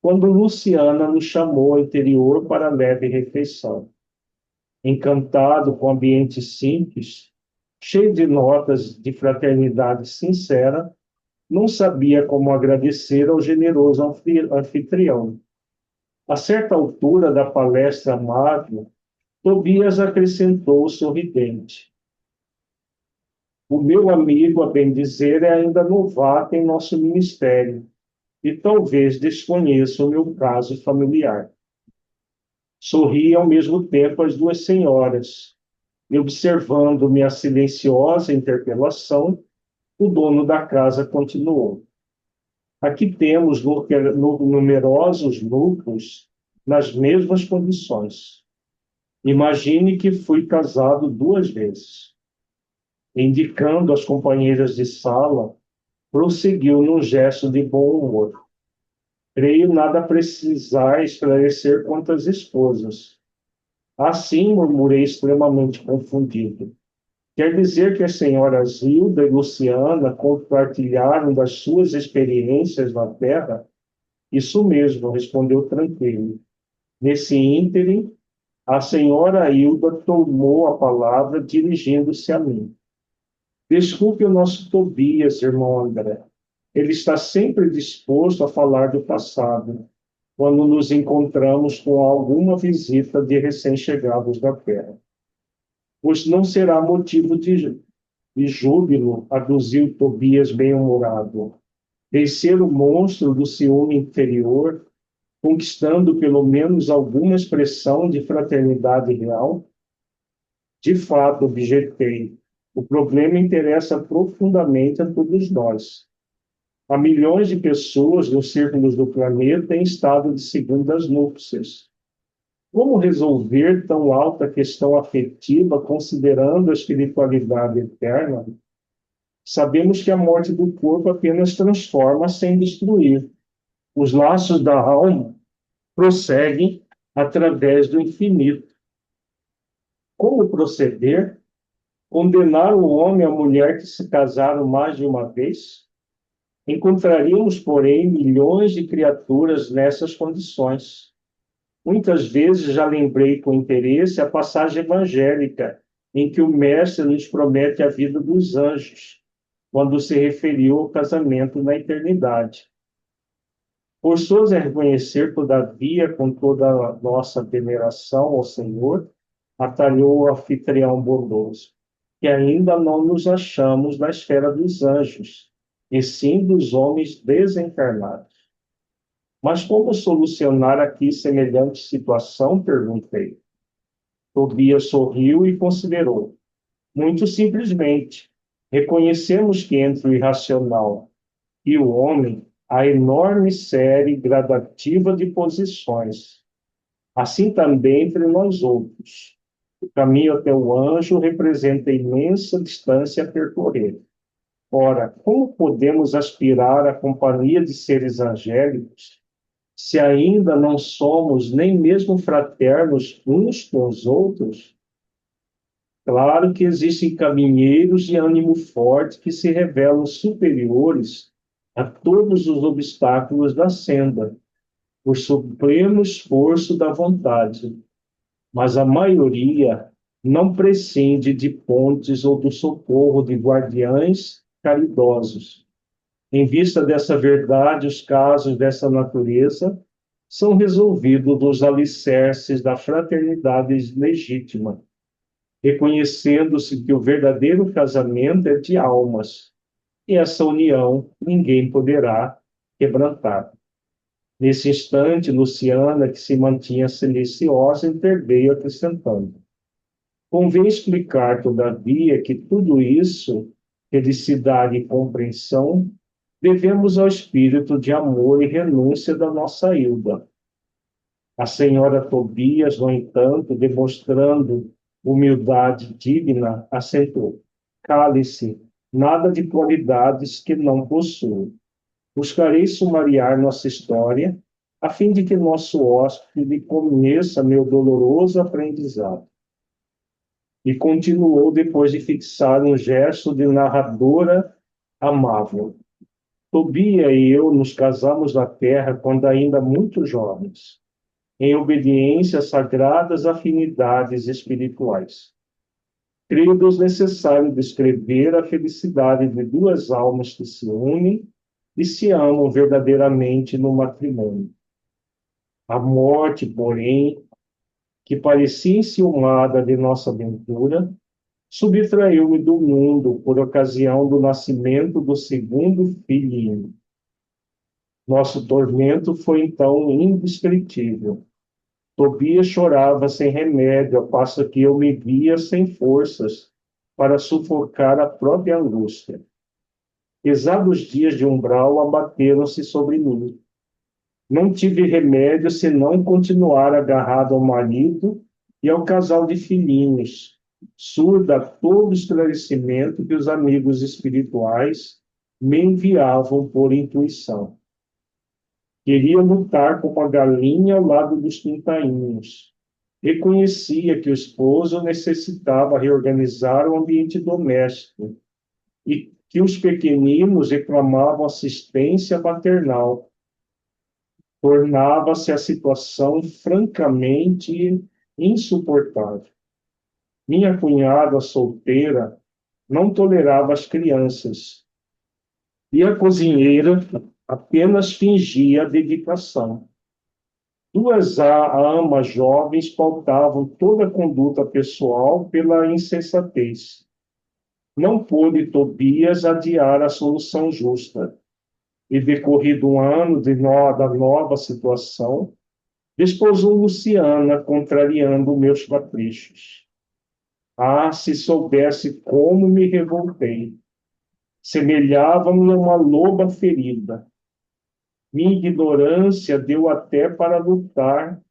quando Luciana nos chamou ao interior para a leve refeição. Encantado com o ambiente simples, cheio de notas de fraternidade sincera, não sabia como agradecer ao generoso anfitrião. A certa altura da palestra amável, Tobias acrescentou sorridente: O meu amigo, a bem dizer, é ainda novato em nosso ministério e talvez desconheça o meu caso familiar. Sorri ao mesmo tempo as duas senhoras, e observando minha silenciosa interpelação, o dono da casa continuou. Aqui temos numerosos núcleos nas mesmas condições. Imagine que fui casado 2 vezes. Indicando as companheiras de sala, prosseguiu num gesto de bom humor. Creio nada precisar esclarecer quanto às esposas. Assim, murmurei extremamente confundido. Quer dizer que as senhoras Hilda e Luciana compartilharam das suas experiências na Terra? Isso mesmo, respondeu tranquilo. Nesse ínterim, a senhora Hilda tomou a palavra, dirigindo-se a mim. Desculpe o nosso Tobias, irmão André. Ele está sempre disposto a falar do passado, quando nos encontramos com alguma visita de recém-chegados da Terra. Pois não será motivo de júbilo, aduziu Tobias bem-humorado. Vencer o monstro do ciúme interior, conquistando pelo menos alguma expressão de fraternidade real? De fato, objetei, o problema interessa profundamente a todos nós. Há milhões de pessoas nos círculos do planeta em estado de segundas núpcias. Como resolver tão alta questão afetiva considerando a espiritualidade eterna? Sabemos que a morte do corpo apenas transforma sem destruir. Os laços da alma prosseguem através do infinito. Como proceder? Condenar o homem e a mulher que se casaram mais de uma vez? Encontraríamos, porém, milhões de criaturas nessas condições. Muitas vezes já lembrei com interesse a passagem evangélica em que o Mestre nos promete a vida dos anjos, quando se referiu ao casamento na eternidade. Forçoso é reconhecer, todavia, com toda a nossa veneração ao Senhor, atalhou o anfitrião bondoso, que ainda não nos achamos na esfera dos anjos, e sim dos homens desencarnados. Mas como solucionar aqui semelhante situação? Perguntei. Tobias sorriu e considerou. Muito simplesmente, reconhecemos que entre o irracional e o homem há enorme série gradativa de posições. Assim também entre nós outros. O caminho até o anjo representa imensa distância a percorrer. Ora, como podemos aspirar à companhia de seres angélicos se ainda não somos nem mesmo fraternos uns com os outros? Claro que existem caminheiros de ânimo forte que se revelam superiores a todos os obstáculos da senda, por supremo esforço da vontade. Mas a maioria não prescinde de pontes ou do socorro de guardiães caridosos. Em vista dessa verdade, os casos dessa natureza são resolvidos nos alicerces da fraternidade legítima, reconhecendo-se que o verdadeiro casamento é de almas, e essa união ninguém poderá quebrantar. Nesse instante, Luciana, que se mantinha silenciosa, interveio acrescentando. Convém explicar, todavia, que tudo isso, felicidade e compreensão, devemos ao espírito de amor e renúncia da nossa Hilda. A senhora Tobias, no entanto, demonstrando humildade digna, acentuou. Cale-se, nada de qualidades que não possuo. Buscarei sumariar nossa história, a fim de que nosso hóspede conheça meu doloroso aprendizado. E continuou depois de fixar um gesto de narradora amável. Tobia e eu nos casamos na terra quando ainda muito jovens, em obediência às sagradas afinidades espirituais. Creio desnecessário descrever a felicidade de duas almas que se unem e se amam verdadeiramente no matrimônio. A morte, porém, que parecia enciumada de nossa aventura, subtraiu-me do mundo por ocasião do nascimento do segundo filhinho. Nosso tormento foi então indescritível. Tobias chorava sem remédio, ao passo que eu me via sem forças para sufocar a própria angústia. Pesados dias de umbral abateram-se sobre mim. Não tive remédio senão continuar agarrado ao marido e ao casal de filhinhos, surda a todo esclarecimento que os amigos espirituais me enviavam por intuição. Queria lutar como a galinha ao lado dos pintainhos. Reconhecia que o esposo necessitava reorganizar o ambiente doméstico e que os pequeninos reclamavam assistência maternal. Tornava-se a situação francamente insuportável. Minha cunhada solteira não tolerava as crianças e a cozinheira apenas fingia dedicação. Duas amas jovens pautavam toda a conduta pessoal pela insensatez. Não pôde Tobias adiar a solução justa. E, decorrido um ano da nova situação, desposou Luciana, contrariando meus caprichos. Ah, se soubesse como me revoltei! Semelhava-me a uma loba ferida. Minha ignorância deu até para lutar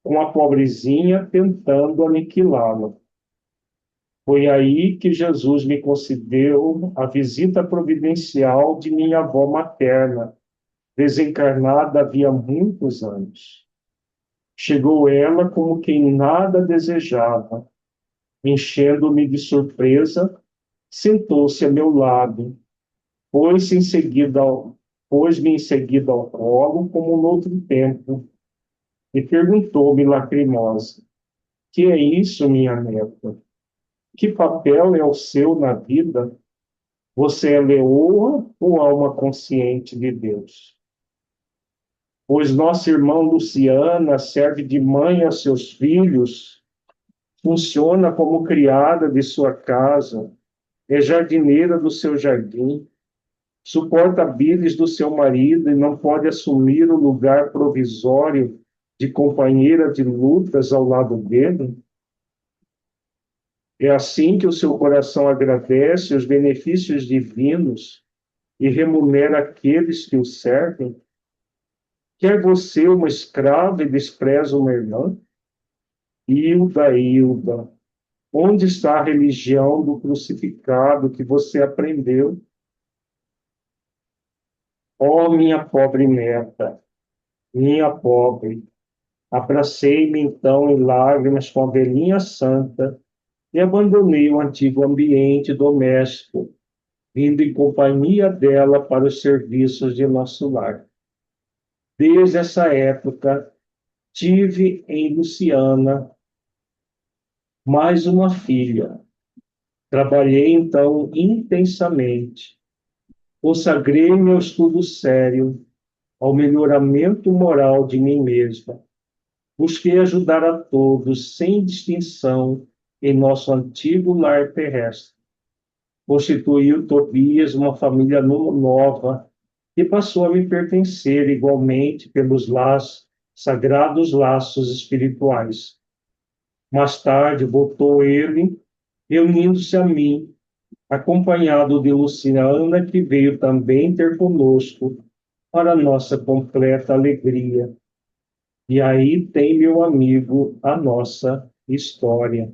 com a pobrezinha, tentando aniquilá-la. Foi aí que Jesus me concedeu a visita providencial de minha avó materna, desencarnada havia muitos anos. Chegou ela como quem nada desejava. Enchendo-me de surpresa, sentou-se a meu lado, pôs-me em seguida ao colo, como noutro tempo, e perguntou-me lacrimosa: que é isso, minha neta? Que papel é o seu na vida? Você é leoa ou alma consciente de Deus? Pois nossa irmã Luciana serve de mãe a seus filhos, funciona como criada de sua casa, é jardineira do seu jardim, suporta biles do seu marido e não pode assumir o lugar provisório de companheira de lutas ao lado dele? É assim que o seu coração agradece os benefícios divinos e remunera aqueles que o servem? Quer você uma escrava e despreza uma irmã? Hilda, Hilda, onde está a religião do crucificado que você aprendeu? Oh, minha pobre neta, minha pobre, abracei-me então em lágrimas com a velhinha santa e abandonei o antigo ambiente doméstico, vindo em companhia dela para os serviços de nosso lar. Desde essa época, tive em Luciana mais uma filha. Trabalhei então intensamente. Consagrei-me ao estudo sério, ao melhoramento moral de mim mesma. Busquei ajudar a todos, sem distinção, em nosso antigo lar terrestre. Constituiu Tobias uma família nova, que passou a me pertencer igualmente pelos sagrados laços espirituais. Mais tarde, voltou ele, reunindo-se a mim, acompanhado de Luciana, que veio também ter conosco, para nossa completa alegria. E aí tem, meu amigo, a nossa história.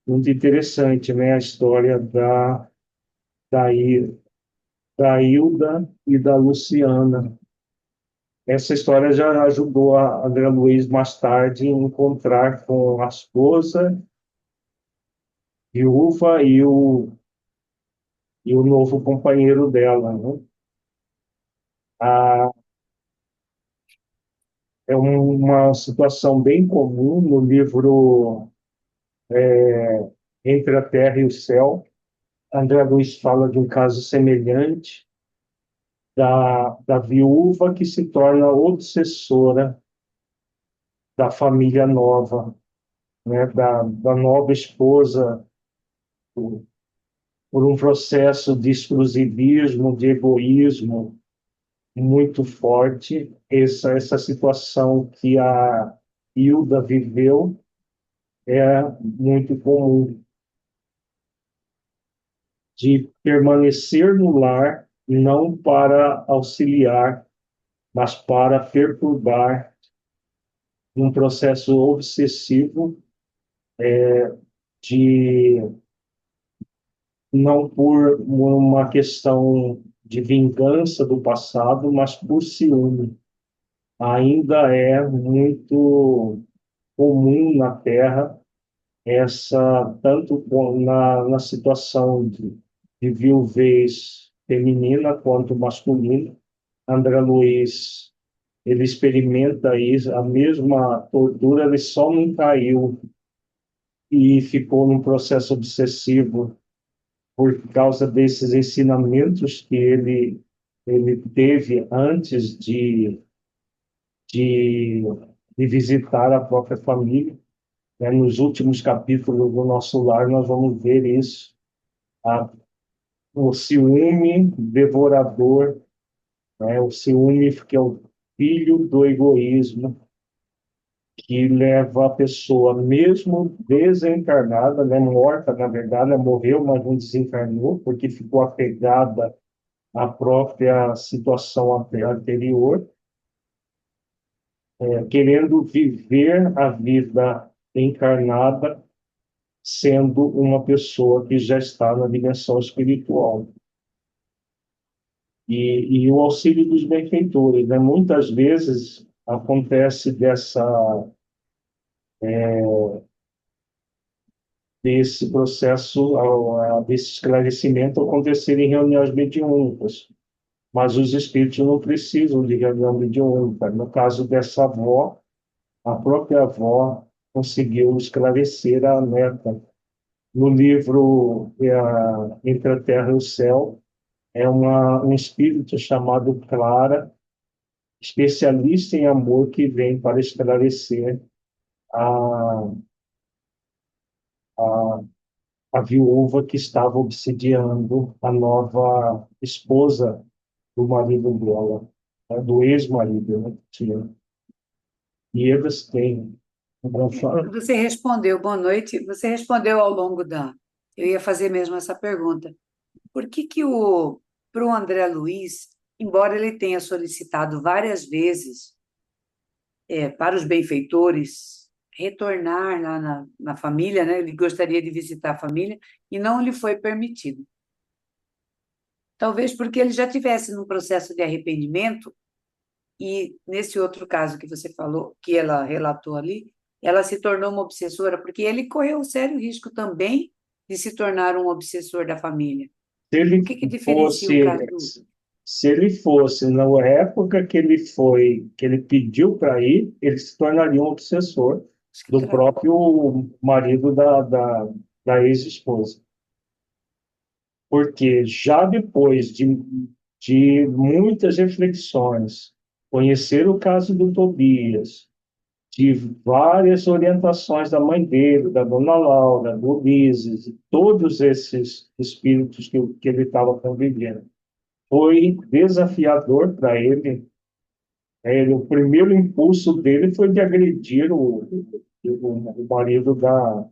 Muito interessante, né? A história da, I- da Hilda e da Luciana. Essa história já ajudou a André Luiz mais tarde a encontrar com a esposa viúva e o novo companheiro dela, né? Ah, é uma situação bem comum no livro Entre a Terra e o Céu. André Luiz fala de um caso semelhante da viúva que se torna obsessora da família nova. né, da nova esposa, por um processo de exclusivismo, de egoísmo muito forte. Essa situação que a Hilda viveu é muito comum, de permanecer no lar, não para auxiliar, mas para perturbar, um processo obsessivo de, não por uma questão de vingança do passado, mas por ciúme. Ainda é muito comum na Terra tanto na situação de viuvez feminina quanto masculina. André Luiz, ele experimenta isso, a mesma tortura, ele só não caiu e ficou num processo obsessivo por causa desses ensinamentos que ele teve antes de, de visitar a própria família. Né? Nos últimos capítulos do Nosso Lar, nós vamos ver isso. O ciúme devorador, né? O ciúme que é o filho do egoísmo, que leva a pessoa, mesmo desencarnada, né, morta, na verdade, ela morreu, mas não desencarnou, porque ficou apegada à própria situação anterior, querendo viver a vida encarnada, sendo uma pessoa que já está na dimensão espiritual. E o auxílio dos benfeitores, né? Muitas vezes acontece desse processo, desse esclarecimento acontecer em reuniões mediúnicas, mas os espíritos não precisam de reunião mediúnica. No caso dessa avó, a própria avó conseguiu esclarecer a neta. No livro Entre a Terra e o Céu, um espírito chamado Clara, especialista em amor, que vem para esclarecer a, a, a viúva que estava obsidiando a nova esposa do marido dela, né, do ex-marido, né, que tinha. E eles têm um bom fala. Você respondeu, boa noite, você respondeu ao longo da... Eu ia fazer mesmo essa pergunta. Por que para o André Luiz, embora ele tenha solicitado várias vezes para os benfeitores retornar lá na família, né? Ele gostaria de visitar a família e não lhe foi permitido. Talvez porque ele já tivesse num processo de arrependimento e nesse outro caso que você falou, que ela relatou ali, ela se tornou uma obsessora, porque ele correu um sério risco também de se tornar um obsessor da família. O que diferencia o caso do... Se ele fosse na época que ele pediu para ir, ele se tornaria um obsessor do próprio marido da ex-esposa. Porque já depois de muitas reflexões, conhecer o caso do Tobias, de várias orientações da mãe dele, da dona Laura, do Ulisses, de todos esses espíritos que ele estava convivendo, foi desafiador para ele. O primeiro impulso dele foi de agredir o marido da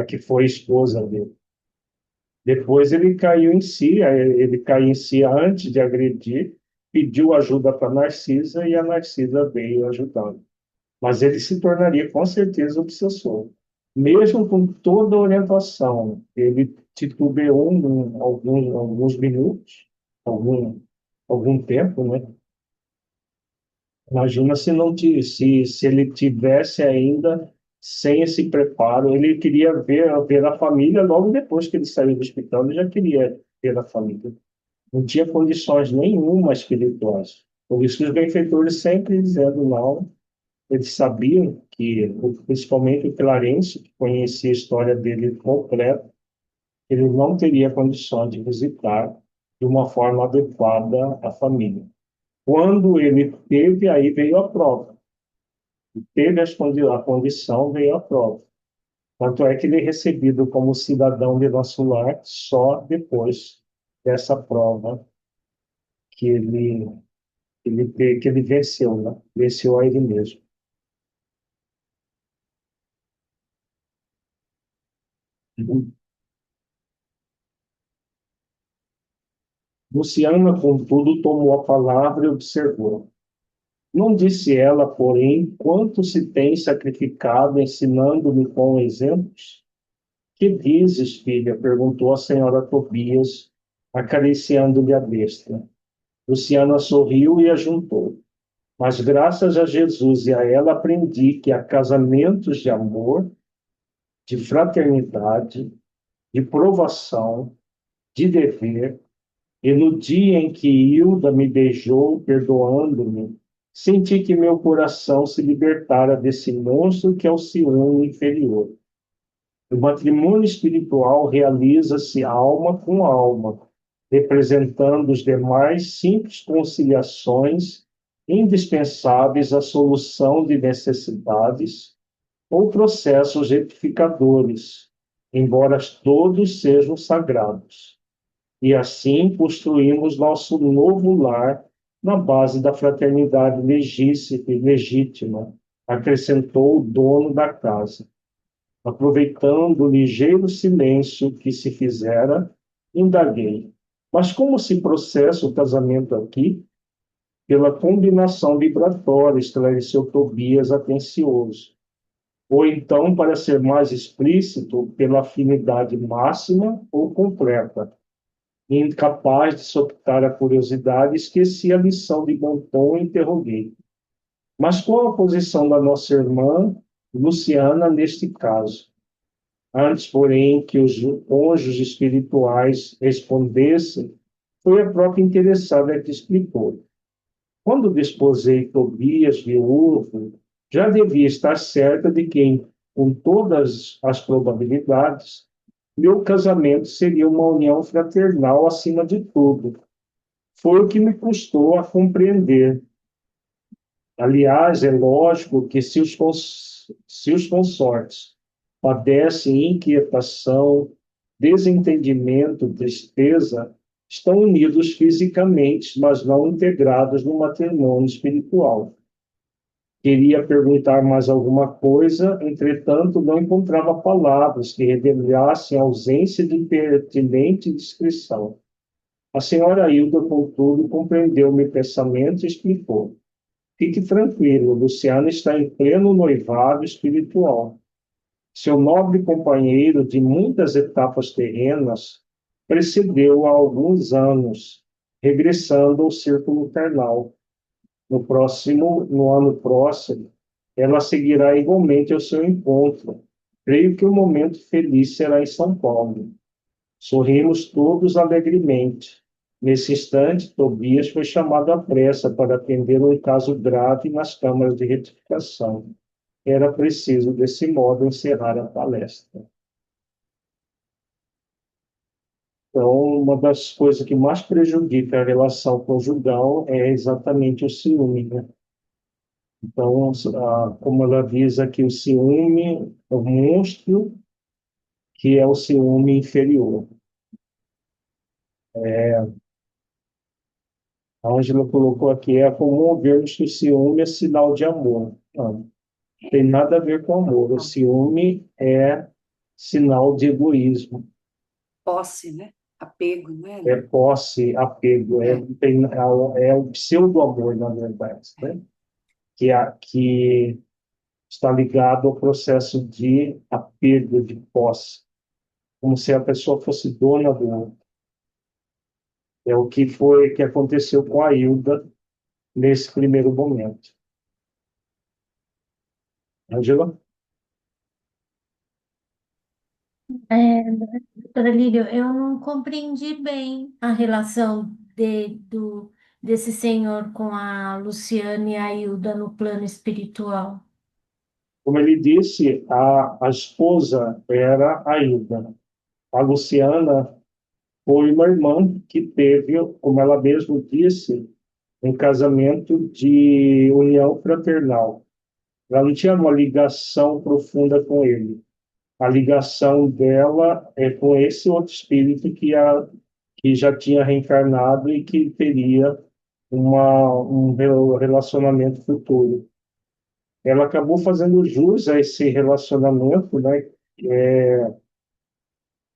que foi esposa dele. Depois ele caiu em si antes de agredir, pediu ajuda para Narcisa e a Narcisa veio ajudá-lo. Mas ele se tornaria com certeza obsessor. Mesmo com toda a orientação, ele titubeou alguns minutos, algum tempo, né? Imagina se ele tivesse ainda sem esse preparo. Ele queria ver a família logo depois que ele saiu do hospital, ele já queria ver a família. Não tinha condições nenhuma espirituais. Por isso que os benfeitores sempre dizendo não, eles sabiam que, principalmente o Clarence, que conhecia a história dele completa, ele não teria condições de visitar de uma forma adequada a família. Quando ele teve, aí veio a prova. Teve a condição, veio a prova. Tanto é que ele é recebido como cidadão de nosso lar só depois dessa prova que ele venceu, né? Venceu a ele mesmo. Luciana, contudo, tomou a palavra e observou. Não disse ela, porém, quanto se tem sacrificado ensinando-me com exemplos? Que dizes, filha? Perguntou a senhora Tobias, acariciando-lhe a besta. Luciana sorriu e ajuntou. Mas graças a Jesus e a ela aprendi que há casamentos de amor, de fraternidade, de provação, de dever, e no dia em que Hilda me beijou, perdoando-me, senti que meu coração se libertara desse monstro que é o ciúme inferior. O matrimônio espiritual realiza-se alma com alma, representando os demais simples conciliações indispensáveis à solução de necessidades ou processos retificadores, embora todos sejam sagrados. E assim construímos nosso novo lar na base da fraternidade legítima, acrescentou o dono da casa. Aproveitando o ligeiro silêncio que se fizera, indaguei. Mas como se processa o casamento aqui? Pela combinação vibratória, esclareceu Tobias atencioso. Ou então, para ser mais explícito, pela afinidade máxima ou completa. Incapaz de soltar a curiosidade, esqueci a lição de bom tom e interroguei. Mas qual a posição da nossa irmã Luciana neste caso? Antes, porém, que os cônjuges espirituais respondessem, foi a própria interessada que explicou. Quando desposei Tobias, viúvo, já devia estar certa de que, com todas as probabilidades, meu casamento seria uma união fraternal acima de tudo. Foi o que me custou a compreender. Aliás, é lógico que se os consortes padecem inquietação, desentendimento, tristeza, estão unidos fisicamente, mas não integrados no matrimônio espiritual. Queria perguntar mais alguma coisa, entretanto, não encontrava palavras que revelassem a ausência de pertinente descrição. A senhora Hilda, contudo, compreendeu meu pensamento e explicou. Fique tranquilo, Luciana está em pleno noivado espiritual. Seu nobre companheiro de muitas etapas terrenas precedeu há alguns anos, regressando ao círculo carnal. No ano próximo, ela seguirá igualmente ao seu encontro. Creio que o momento feliz será em São Paulo. Sorrimos todos alegremente. Nesse instante, Tobias foi chamado à pressa para atender um caso grave nas câmaras de retificação. Era preciso, desse modo, encerrar a palestra. Então, uma das coisas que mais prejudica a relação conjugal é exatamente o ciúme, né? Então, como ela diz aqui, o ciúme é o monstro que é o ciúme inferior. A Ângela colocou aqui, é comum vermos que o ciúme é sinal de amor. Não tem nada a ver com amor. O ciúme é sinal de egoísmo. Posse, né? Apego, não é? É posse, apego, é o pseudo-amor, na verdade, né? Que está ligado ao processo de apego, de posse, como se a pessoa fosse dona do outro. É o que aconteceu com a Hilda nesse primeiro momento. Angela? Doutora Lírio, eu não compreendi bem a relação desse senhor com a Luciana e a Hilda no plano espiritual. Como ele disse, a esposa era a Hilda. A Luciana foi uma irmã que teve, como ela mesma disse, um casamento de união fraternal. Ela não tinha uma ligação profunda com ele. A ligação dela é com esse outro espírito que já tinha reencarnado e que teria um relacionamento futuro. Ela acabou fazendo jus a esse relacionamento, né?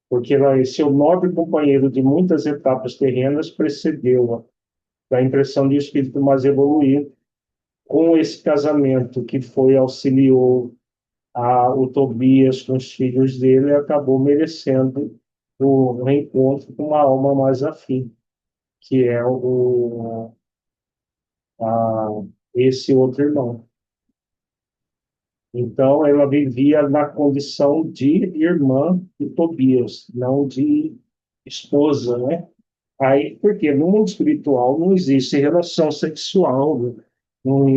Porque seu nobre companheiro de muitas etapas terrenas precedeu-a, da impressão de espírito mais evoluído. Com esse casamento que auxiliou o Tobias com os filhos dele, acabou merecendo o reencontro com uma alma mais afim, que é esse outro irmão. Então, ela vivia na condição de irmã de Tobias, não de esposa, né? Aí, porque no mundo espiritual não existe relação sexual, não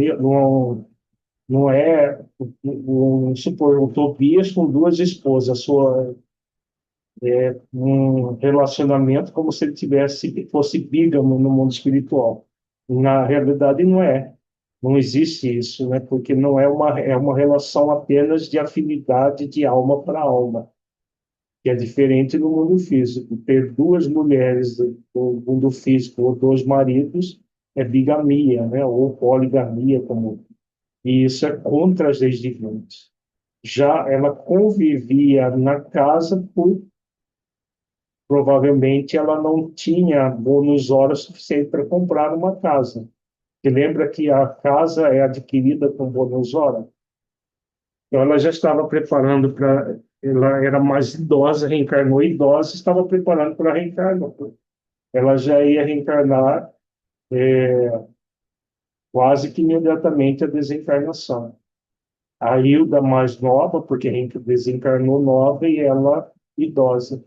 é, vamos supor, o Tobias com duas esposas, um relacionamento como se ele fosse bígamo no mundo espiritual. Na realidade, não é. Não existe isso, né? Porque não é uma relação apenas de afinidade de alma para alma, que é diferente no mundo físico. Ter duas mulheres no mundo físico ou dois maridos é bigamia, né? Ou poligamia, e isso é contra as leis divinas. Já ela convivia na casa provavelmente ela não tinha bônus horas suficiente para comprar uma casa. Você lembra que a casa é adquirida com bônus hora? Então ela já estava preparando para... Ela era mais idosa, reencarnou idosa, estava preparando para reencarnar. Ela já ia reencarnar quase que imediatamente a desencarnação. A Hilda mais nova, porque desencarnou nova, e ela idosa.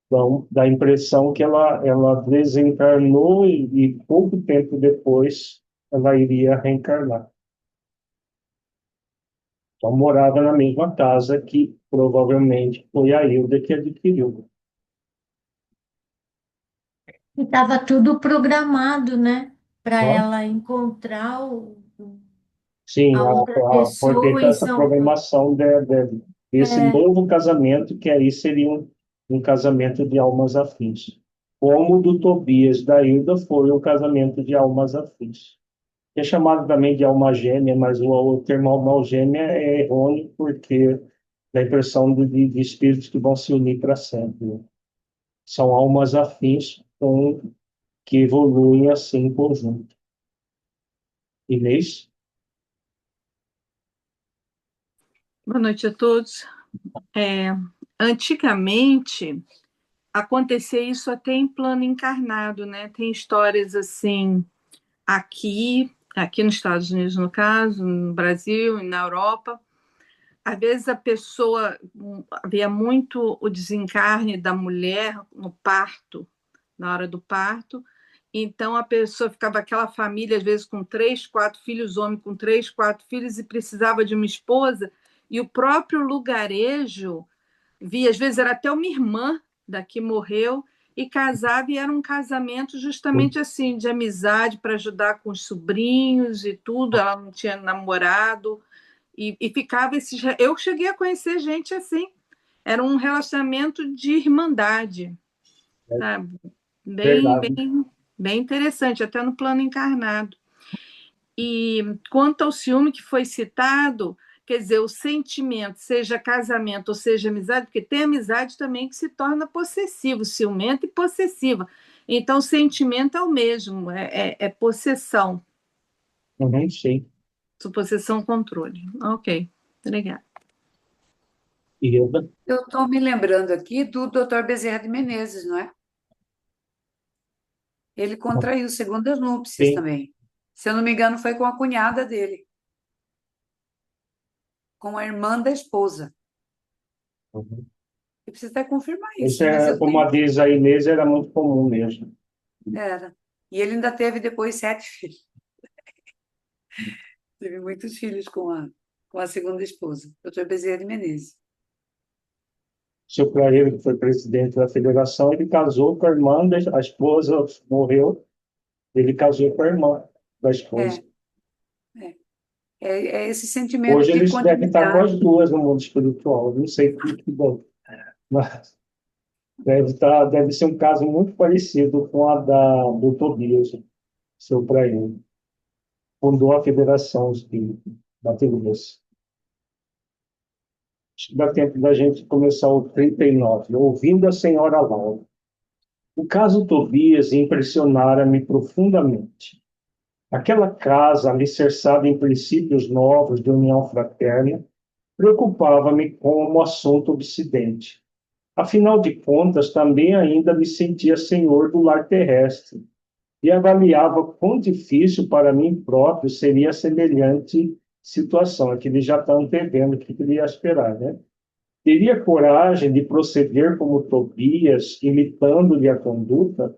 Então, dá a impressão que ela desencarnou e pouco tempo depois ela iria reencarnar. Então, morava na mesma casa que provavelmente foi a Hilda que adquiriu. E estava tudo programado, né? Para Tá? ela encontrar Sim, a outra foi pessoa feita e essa programação desse é, novo casamento, que aí seria um casamento de almas afins. Como o do Tobias da Hilda foi um casamento de almas afins. É chamado também de alma gêmea, mas o termo alma gêmea é errôneo porque dá a impressão de espíritos que vão se unir para sempre, né? São almas afins que evoluem assim em conjunto. Inês? Boa noite a todos. Antigamente, acontecia isso até em plano encarnado, né? Tem histórias assim, aqui nos Estados Unidos, no caso, no Brasil e na Europa. Às vezes a pessoa havia muito o desencarne da mulher no parto, na hora do parto. Então a pessoa ficava aquela família, às vezes, com 3, 4 filhos, homem com 3, 4 filhos, e precisava de uma esposa, e o próprio lugarejo via, às vezes era até uma irmã da que morreu, e casava, e era um casamento justamente assim, de amizade, para ajudar com os sobrinhos e tudo. Ela não tinha namorado, e ficava esses. Eu cheguei a conhecer gente assim, era um relacionamento de irmandade, sabe? Bem, Verdade. bem, bem interessante, até no plano encarnado. E quanto ao ciúme que foi citado, quer dizer, o sentimento, seja casamento ou seja amizade, porque tem amizade também que se torna possessivo, ciumento e possessiva. Então, o sentimento é o mesmo, é possessão. Sim. Possessão, controle. Ok, obrigada. Hilda? Eu estou me lembrando aqui do Dr. Bezerra de Menezes, não é? Ele contraiu segundas núpcias Sim. também. Se eu não me engano, foi com a cunhada dele, com a irmã da esposa. Uhum. Eu preciso até confirmar Isso isso, mas eu como tenho. diz a Inês, era muito comum mesmo. Era. E ele ainda teve depois 7 filhos. Teve muitos filhos com a segunda esposa, Dr. Bezerra de Menezes. Seu Clareiro, que foi presidente da federação, ele casou com a irmã, a esposa morreu, ele casou com a irmã da esposa. É. É esse sentimento Hoje de eles devem estar com as continuidade. duas no mundo espiritual. Eu não sei que bom. Mas deve ser um caso muito parecido com a do Tobias, seu Prainho. Fundou a Federação Espírita Baterudas. Acho que dá tempo da gente começar o 39, ouvindo a senhora Laura. O caso Tobias impressionara-me profundamente. Aquela casa, alicerçada em princípios novos de união fraterna, preocupava-me como assunto obsidente. Afinal de contas, também ainda me sentia senhor do lar terrestre e avaliava quão difícil para mim próprio seria semelhante situação. Aqui ele já está antevendo o que ele ia esperar, né? Teria coragem de proceder como Tobias, imitando-lhe a conduta?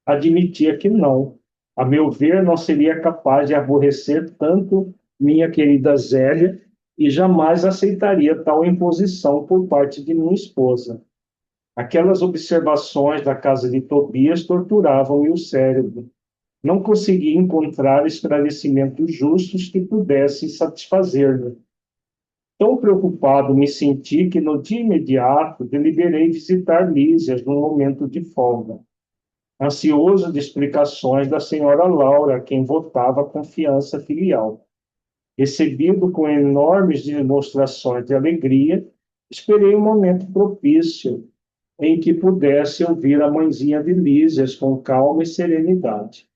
Admitia que não. A meu ver, não seria capaz de aborrecer tanto minha querida Zélia e jamais aceitaria tal imposição por parte de minha esposa. Aquelas observações da casa de Tobias torturavam-me o cérebro. Não conseguia encontrar esclarecimentos justos que pudessem satisfazer-me. Tão preocupado me senti que, no dia imediato, deliberei visitar Lísias num momento de folga. Ansioso de explicações da senhora Laura, a quem votava confiança filial. Recebido com enormes demonstrações de alegria, esperei um momento propício em que pudesse ouvir a mãezinha de Lísias com calma e serenidade.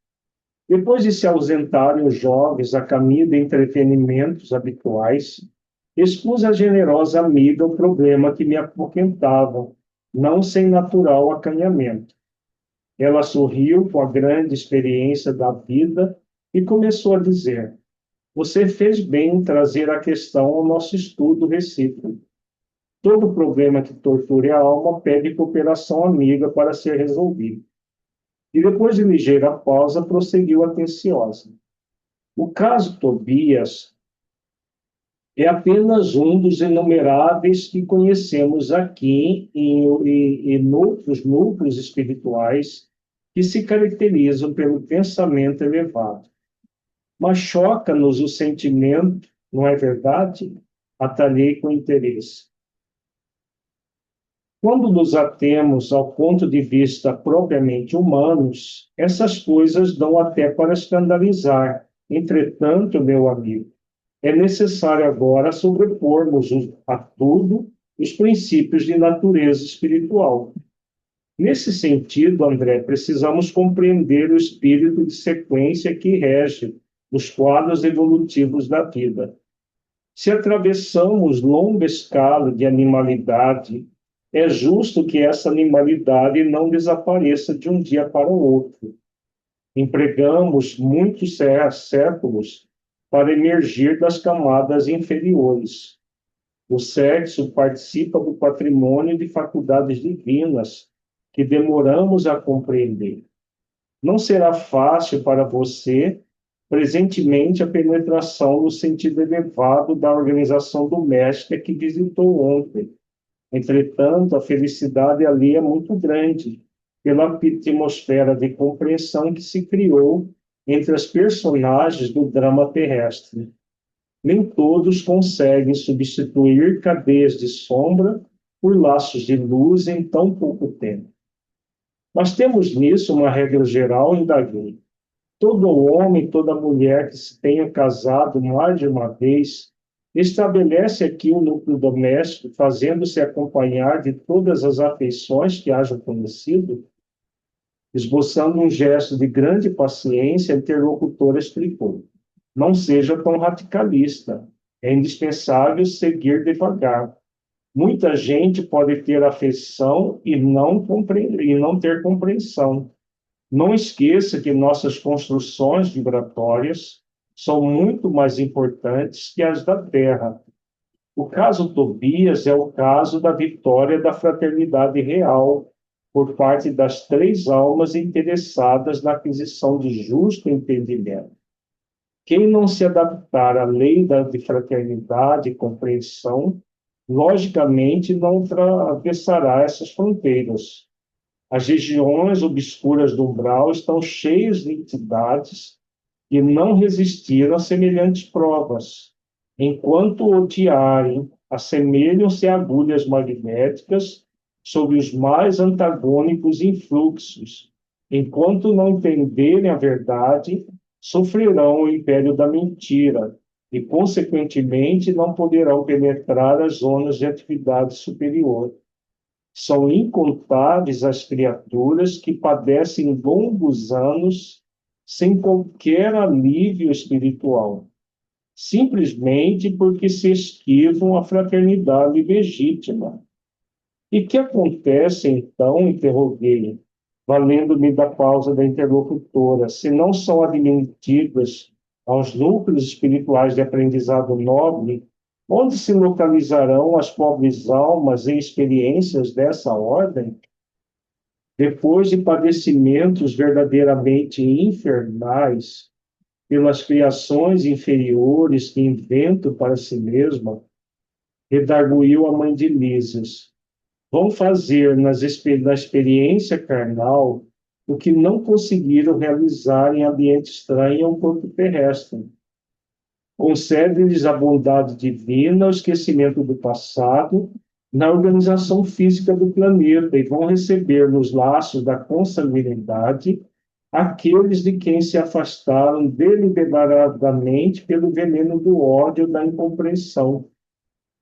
Depois de se ausentarem os jovens a caminho de entretenimentos habituais, expus à generosa amiga o problema que me apoquentava, não sem natural acanhamento. Ela sorriu com a grande experiência da vida e começou a dizer: você fez bem em trazer a questão ao nosso estudo recíproco. Todo problema que torture a alma pede cooperação amiga para ser resolvido. E depois de ligeira pausa, prosseguiu atenciosa. O caso Tobias é apenas um dos inumeráveis que conhecemos aqui e noutros núcleos espirituais que se caracterizam pelo pensamento elevado. Mas choca-nos o sentimento, não é verdade? Atalhei com interesse. Quando nos atemos ao ponto de vista propriamente humanos, essas coisas dão até para escandalizar. Entretanto, meu amigo, é necessário agora sobrepormos a tudo os princípios de natureza espiritual. Nesse sentido, André, precisamos compreender o espírito de sequência que rege os quadros evolutivos da vida. Se atravessamos longa escala de animalidade, é justo que essa animalidade não desapareça de um dia para o outro. Empregamos muitos séculos para emergir das camadas inferiores. O sexo participa do patrimônio de faculdades divinas que demoramos a compreender. Não será fácil para você, presentemente, a penetração no sentido elevado da organização doméstica que visitou ontem. Entretanto, a felicidade ali é muito grande, pela atmosfera de compreensão que se criou entre as personagens do drama terrestre. Nem todos conseguem substituir cadeias de sombra por laços de luz em tão pouco tempo. Mas temos nisso uma regra geral, indaguei. Todo homem, toda mulher que se tenha casado mais de uma vez, estabelece aqui o núcleo doméstico, fazendo-se acompanhar de todas as afeições que hajam conhecido. Esboçando um gesto de grande paciência, a interlocutora explicou: não seja tão radicalista. É indispensável seguir devagar. Muita gente pode ter afeição e não ter compreensão. Não esqueça que nossas construções vibratórias são muito mais importantes que as da Terra. O caso Tobias é o caso da vitória da fraternidade real por parte das 3 almas interessadas na aquisição de justo entendimento. Quem não se adaptar à lei de fraternidade e compreensão, logicamente não atravessará essas fronteiras. As regiões obscuras do umbral estão cheias de entidades e não resistiram a semelhantes provas. Enquanto odiarem, assemelham-se a agulhas magnéticas sob os mais antagônicos influxos. Enquanto não entenderem a verdade, sofrerão o império da mentira e, consequentemente, não poderão penetrar as zonas de atividade superior. São incontáveis as criaturas que padecem longos anos sem qualquer alívio espiritual, simplesmente porque se esquivam a fraternidade legítima. E que acontece, então, interroguei, valendo-me da pausa da interlocutora, se não são admitidas aos núcleos espirituais de aprendizado nobre, onde se localizarão as pobres almas em experiências dessa ordem? Depois de padecimentos verdadeiramente infernais, pelas criações inferiores que invento para si mesma, redarguiu a mãe de Lísias. Vão fazer na experiência carnal o que não conseguiram realizar em ambiente estranho ao corpo terrestre. Concede-lhes a bondade divina, o esquecimento do passado, na organização física do planeta, e vão receber nos laços da consanguinidade aqueles de quem se afastaram deliberadamente pelo veneno do ódio e da incompreensão.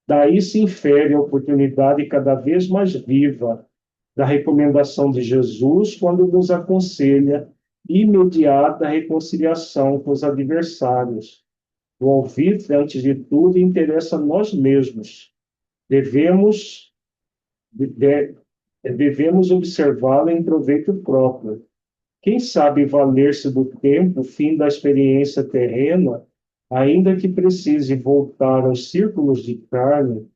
Daí se infere a oportunidade cada vez mais viva da recomendação de Jesus quando nos aconselha imediata reconciliação com os adversários. O alvitre, antes de tudo, interessa a nós mesmos. Devemos observá-lo em proveito próprio. Quem sabe valer-se do tempo, fim da experiência terrena, ainda que precise voltar aos círculos de carne,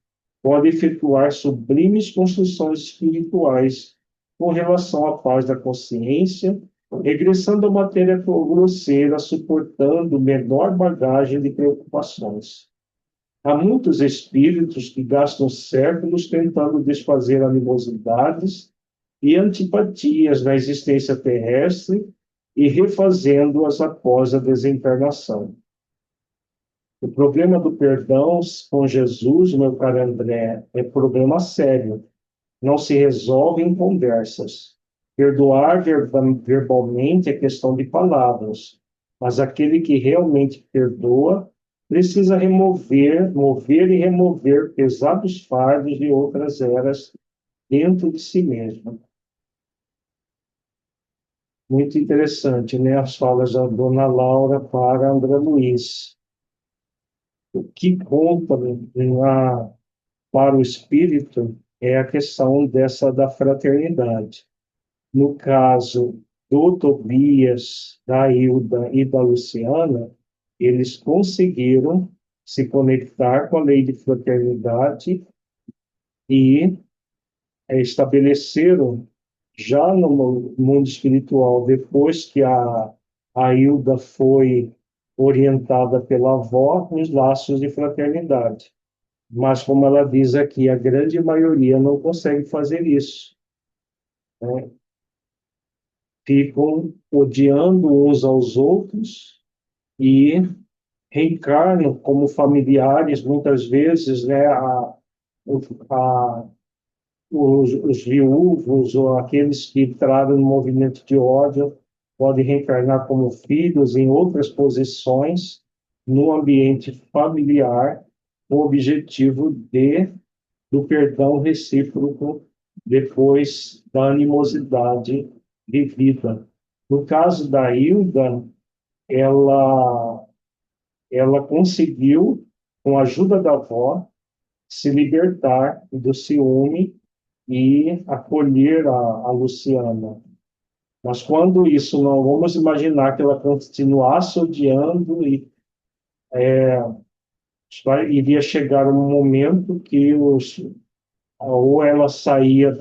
pode efetuar sublimes construções espirituais com relação à paz da consciência, regressando à matéria grosseira, suportando menor bagagem de preocupações. Há muitos espíritos que gastam séculos tentando desfazer animosidades e antipatias na existência terrestre e refazendo-as após a desencarnação. O problema do perdão com Jesus, meu caro André, é problema sério. Não se resolve em conversas. Perdoar verbalmente é questão de palavras, mas aquele que realmente perdoa precisa mover e remover pesados fardos de outras eras dentro de si mesmo. Muito interessante, né? As falas da dona Laura para André Luiz. O que conta para o espírito é a questão da fraternidade. No caso do Tobias, da Hilda e da Luciana, eles conseguiram se conectar com a lei de fraternidade e estabeleceram já no mundo espiritual, depois que a Hilda foi orientada pela avó, os laços de fraternidade. Mas, como ela diz aqui, a grande maioria não consegue fazer isso, né? Ficam odiando uns aos outros e reencarnam como familiares, muitas vezes, né, os viúvos ou aqueles que entraram no movimento de ódio podem reencarnar como filhos em outras posições no ambiente familiar, com o objetivo do perdão recíproco depois da animosidade vivida. No caso da Hilda, ela conseguiu, com a ajuda da avó, se libertar do ciúme e acolher a Luciana. Mas quando isso, não vamos imaginar que ela continuasse odiando e iria chegar um momento que ou ela saía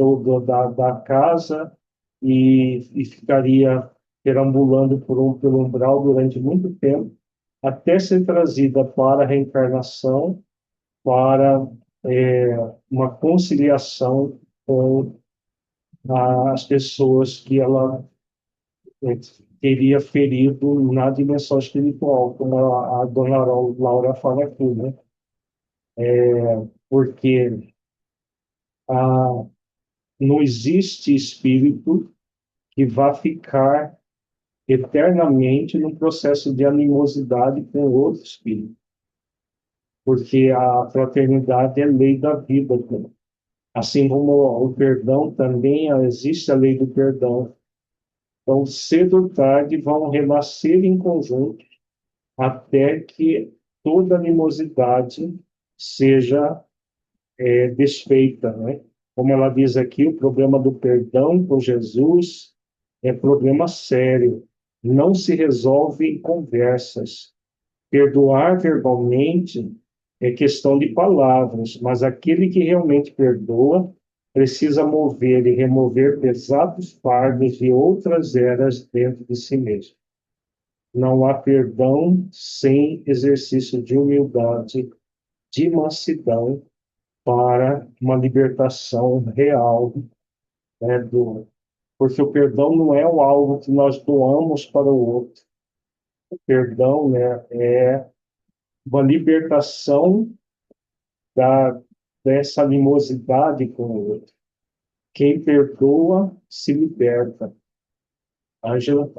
da casa e ficaria perambulando pelo umbral durante muito tempo, até ser trazida para a reencarnação, para uma conciliação com as pessoas que ela teria ferido na dimensão espiritual, como a dona Laura fala aqui, né? Porque não existe espírito que vá ficar eternamente num processo de animosidade com outro espírito, porque a fraternidade é lei da vida. Assim como o perdão, também existe a lei do perdão. Então, cedo ou tarde, vão renascer em conjunto até que toda animosidade seja desfeita, né? Como ela diz aqui, o problema do perdão com Jesus é problema sério. Não se resolve em conversas. Perdoar verbalmente é questão de palavras, mas aquele que realmente perdoa precisa mover e remover pesados fardos de outras eras dentro de si mesmo. Não há perdão sem exercício de humildade, de mansidão, para uma libertação real, né, porque o perdão não é algo que nós doamos para o outro. O perdão, né, é uma libertação dessa animosidade com o outro. Quem perdoa se liberta. Ângela?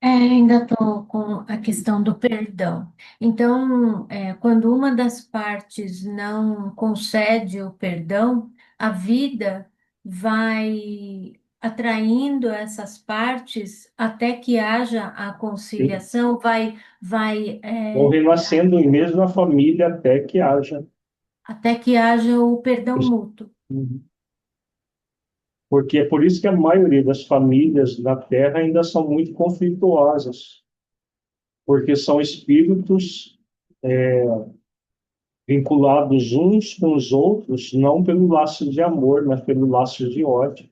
Ainda estou com a questão do perdão. Então, quando uma das partes não concede o perdão, a vida vai atraindo essas partes até que haja a conciliação, Vão renascendo em mesma família até que haja o perdão mútuo. Porque é por isso que a maioria das famílias na Terra ainda são muito conflituosas, porque são espíritos vinculados uns com os outros, não pelo laço de amor, mas pelo laço de ódio,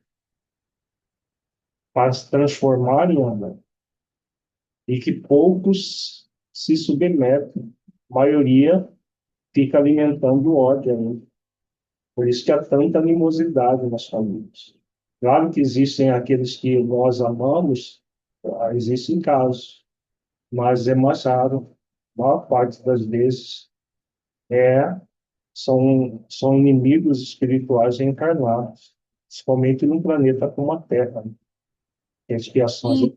para se transformar em amor. E que poucos se submetem, a maioria fica alimentando o ódio ainda. Por isso que há tanta animosidade nas famílias. Claro que existem aqueles que nós amamos, existem casos, mas é mais raro. A maior parte das vezes são inimigos espirituais encarnados, principalmente num planeta como a Terra, né? Que as expiações...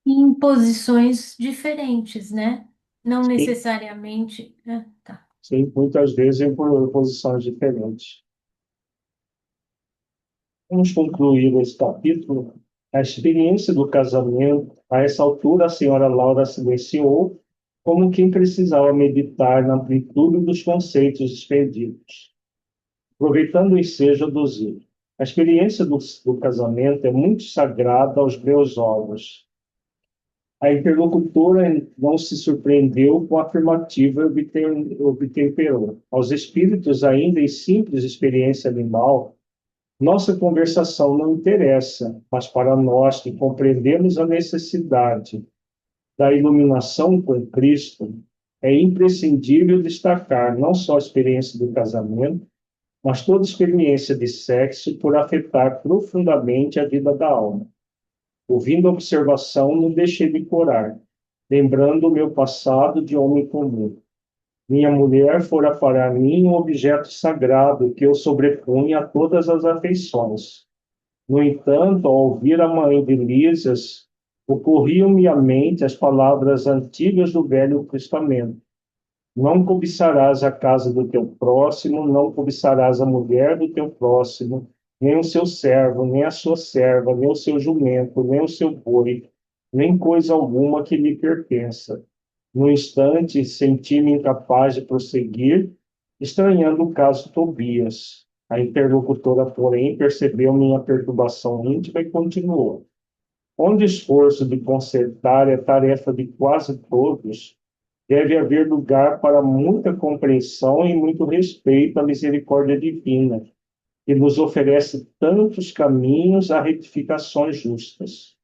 E em posições diferentes, né? Não Sim, necessariamente. Tá. sim, muitas vezes em posições diferentes. Vamos concluir esse capítulo. A experiência do casamento, a essa altura, a senhora Laura silenciou, como quem precisava meditar na amplitude dos conceitos expendidos. Aproveitando o ensejo aduzido. A experiência do casamento é muito sagrada aos meus olhos. A interlocutora não se surpreendeu com a afirmativa e obtemperou. Aos espíritos, ainda em simples experiência animal, nossa conversação não interessa, mas para nós que compreendemos a necessidade da iluminação com Cristo, é imprescindível destacar não só a experiência do casamento, mas toda experiência de sexo por afetar profundamente a vida da alma. Ouvindo a observação, não deixei de corar, lembrando o meu passado de homem comum. Minha mulher fora para mim um objeto sagrado que eu sobrepunha a todas as afeições. No entanto, ao ouvir a mãe de Lísias, ocorriam-me à mente as palavras antigas do Velho Testamento. Não cobiçarás a casa do teu próximo, não cobiçarás a mulher do teu próximo, nem o seu servo, nem a sua serva, nem o seu jumento, nem o seu boi, nem coisa alguma que lhe pertença. No instante, senti-me incapaz de prosseguir, estranhando o caso Tobias. A interlocutora, porém, percebeu minha perturbação íntima e continuou. Onde o esforço de consertar é tarefa de quase todos, deve haver lugar para muita compreensão e muito respeito à misericórdia divina, que nos oferece tantos caminhos a retificações justas.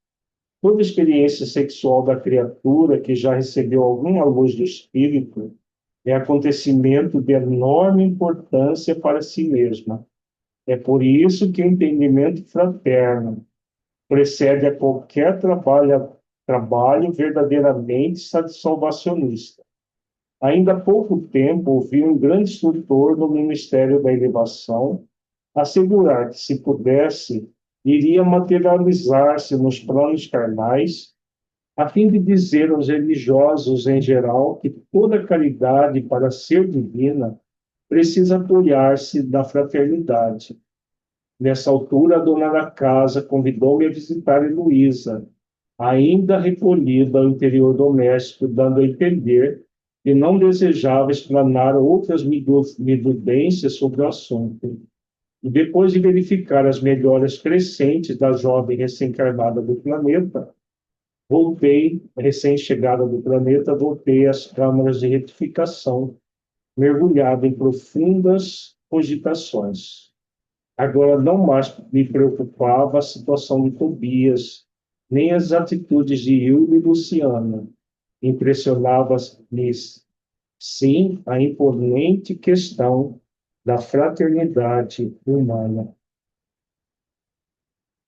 Toda experiência sexual da criatura que já recebeu alguma luz do espírito é acontecimento de enorme importância para si mesma. É por isso que o entendimento fraterno, precede a qualquer trabalho verdadeiramente salvacionista. Ainda há pouco tempo, ouvi um grande instrutor no Ministério da Elevação assegurar que, se pudesse, iria materializar-se nos planos carnais, a fim de dizer aos religiosos em geral que toda caridade, para ser divina, precisa apoiar-se na fraternidade. Nessa altura, a dona da casa convidou-me a visitar Heloísa, ainda recolhida ao interior doméstico, dando a entender que não desejava explanar outras minudências sobre o assunto. E depois de verificar as melhoras crescentes da jovem recém-encarnada do planeta, recém-chegada do planeta, voltei às câmaras de retificação, mergulhado em profundas cogitações. Agora não mais me preocupava a situação de Tobias, nem as atitudes de Hilda e Luciana. Impressionava-me, sim, a imponente questão da fraternidade humana.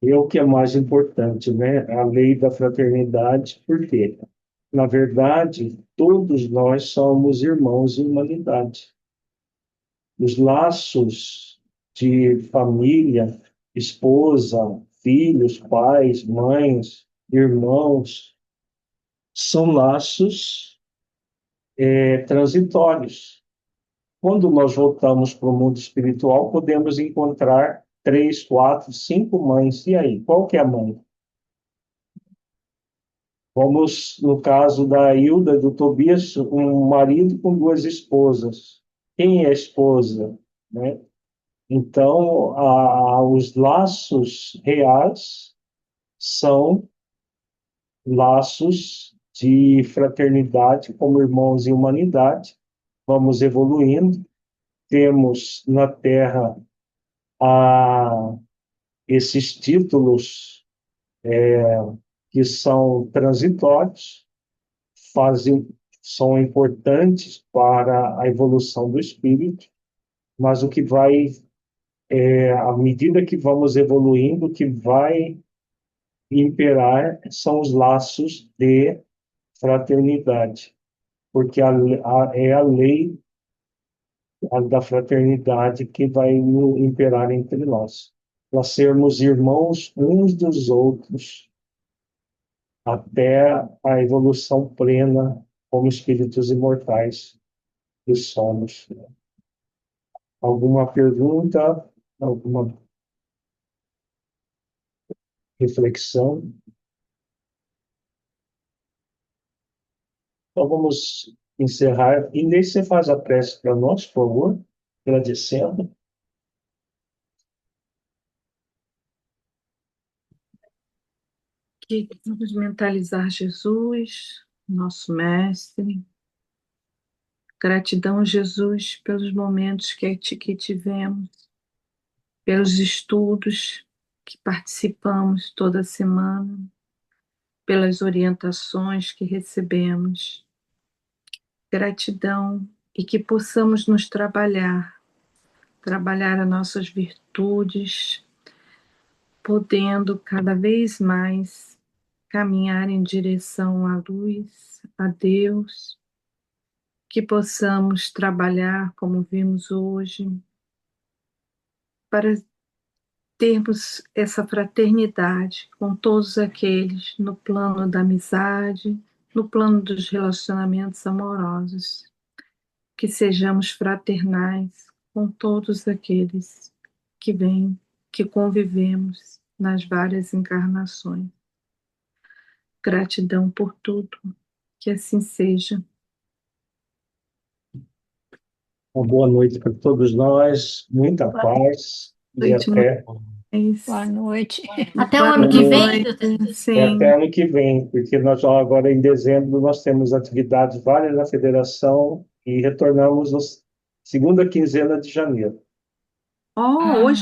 E o que é mais importante, né? A lei da fraternidade, por quê? Na verdade, todos nós somos irmãos em humanidade. Os laços de família, esposa, filhos, pais, mães, irmãos, são laços transitórios. Quando nós voltamos para o mundo espiritual, podemos encontrar 3, 4, 5 mães. E aí, qual que é a mãe? Vamos, no caso da Hilda e do Tobias, um marido com 2 esposas. Quem é a esposa? Né? Então, os laços reais são laços de fraternidade, como irmãos em humanidade. Vamos evoluindo. Temos na Terra esses títulos que são transitórios, são importantes para a evolução do espírito, mas o que vai, à medida que vamos evoluindo, o que vai imperar são os laços de fraternidade, porque é a lei da fraternidade que vai imperar entre nós, para sermos irmãos uns dos outros, até a evolução plena como espíritos imortais que somos. Alguma pergunta? Alguma reflexão? Então vamos encerrar. Inês, você faz a prece para nós, por favor, agradecendo. Que vamos mentalizar Jesus, nosso mestre. Gratidão, Jesus, pelos momentos que tivemos, pelos estudos que participamos toda semana, pelas orientações que recebemos. Gratidão e que possamos nos trabalhar as nossas virtudes, podendo cada vez mais caminhar em direção à luz, a Deus, que possamos trabalhar, como vimos hoje, para termos essa fraternidade com todos aqueles no plano da amizade, no plano dos relacionamentos amorosos, que sejamos fraternais com todos aqueles que vêm, que convivemos nas várias encarnações. Gratidão por tudo, que assim seja. Uma boa noite para todos nós, muita paz e até... Boa noite. Até o ano que vem, Sim. Até ano que vem, porque nós agora em dezembro nós temos atividades várias na federação e retornamos na segunda quinzena de janeiro. Hoje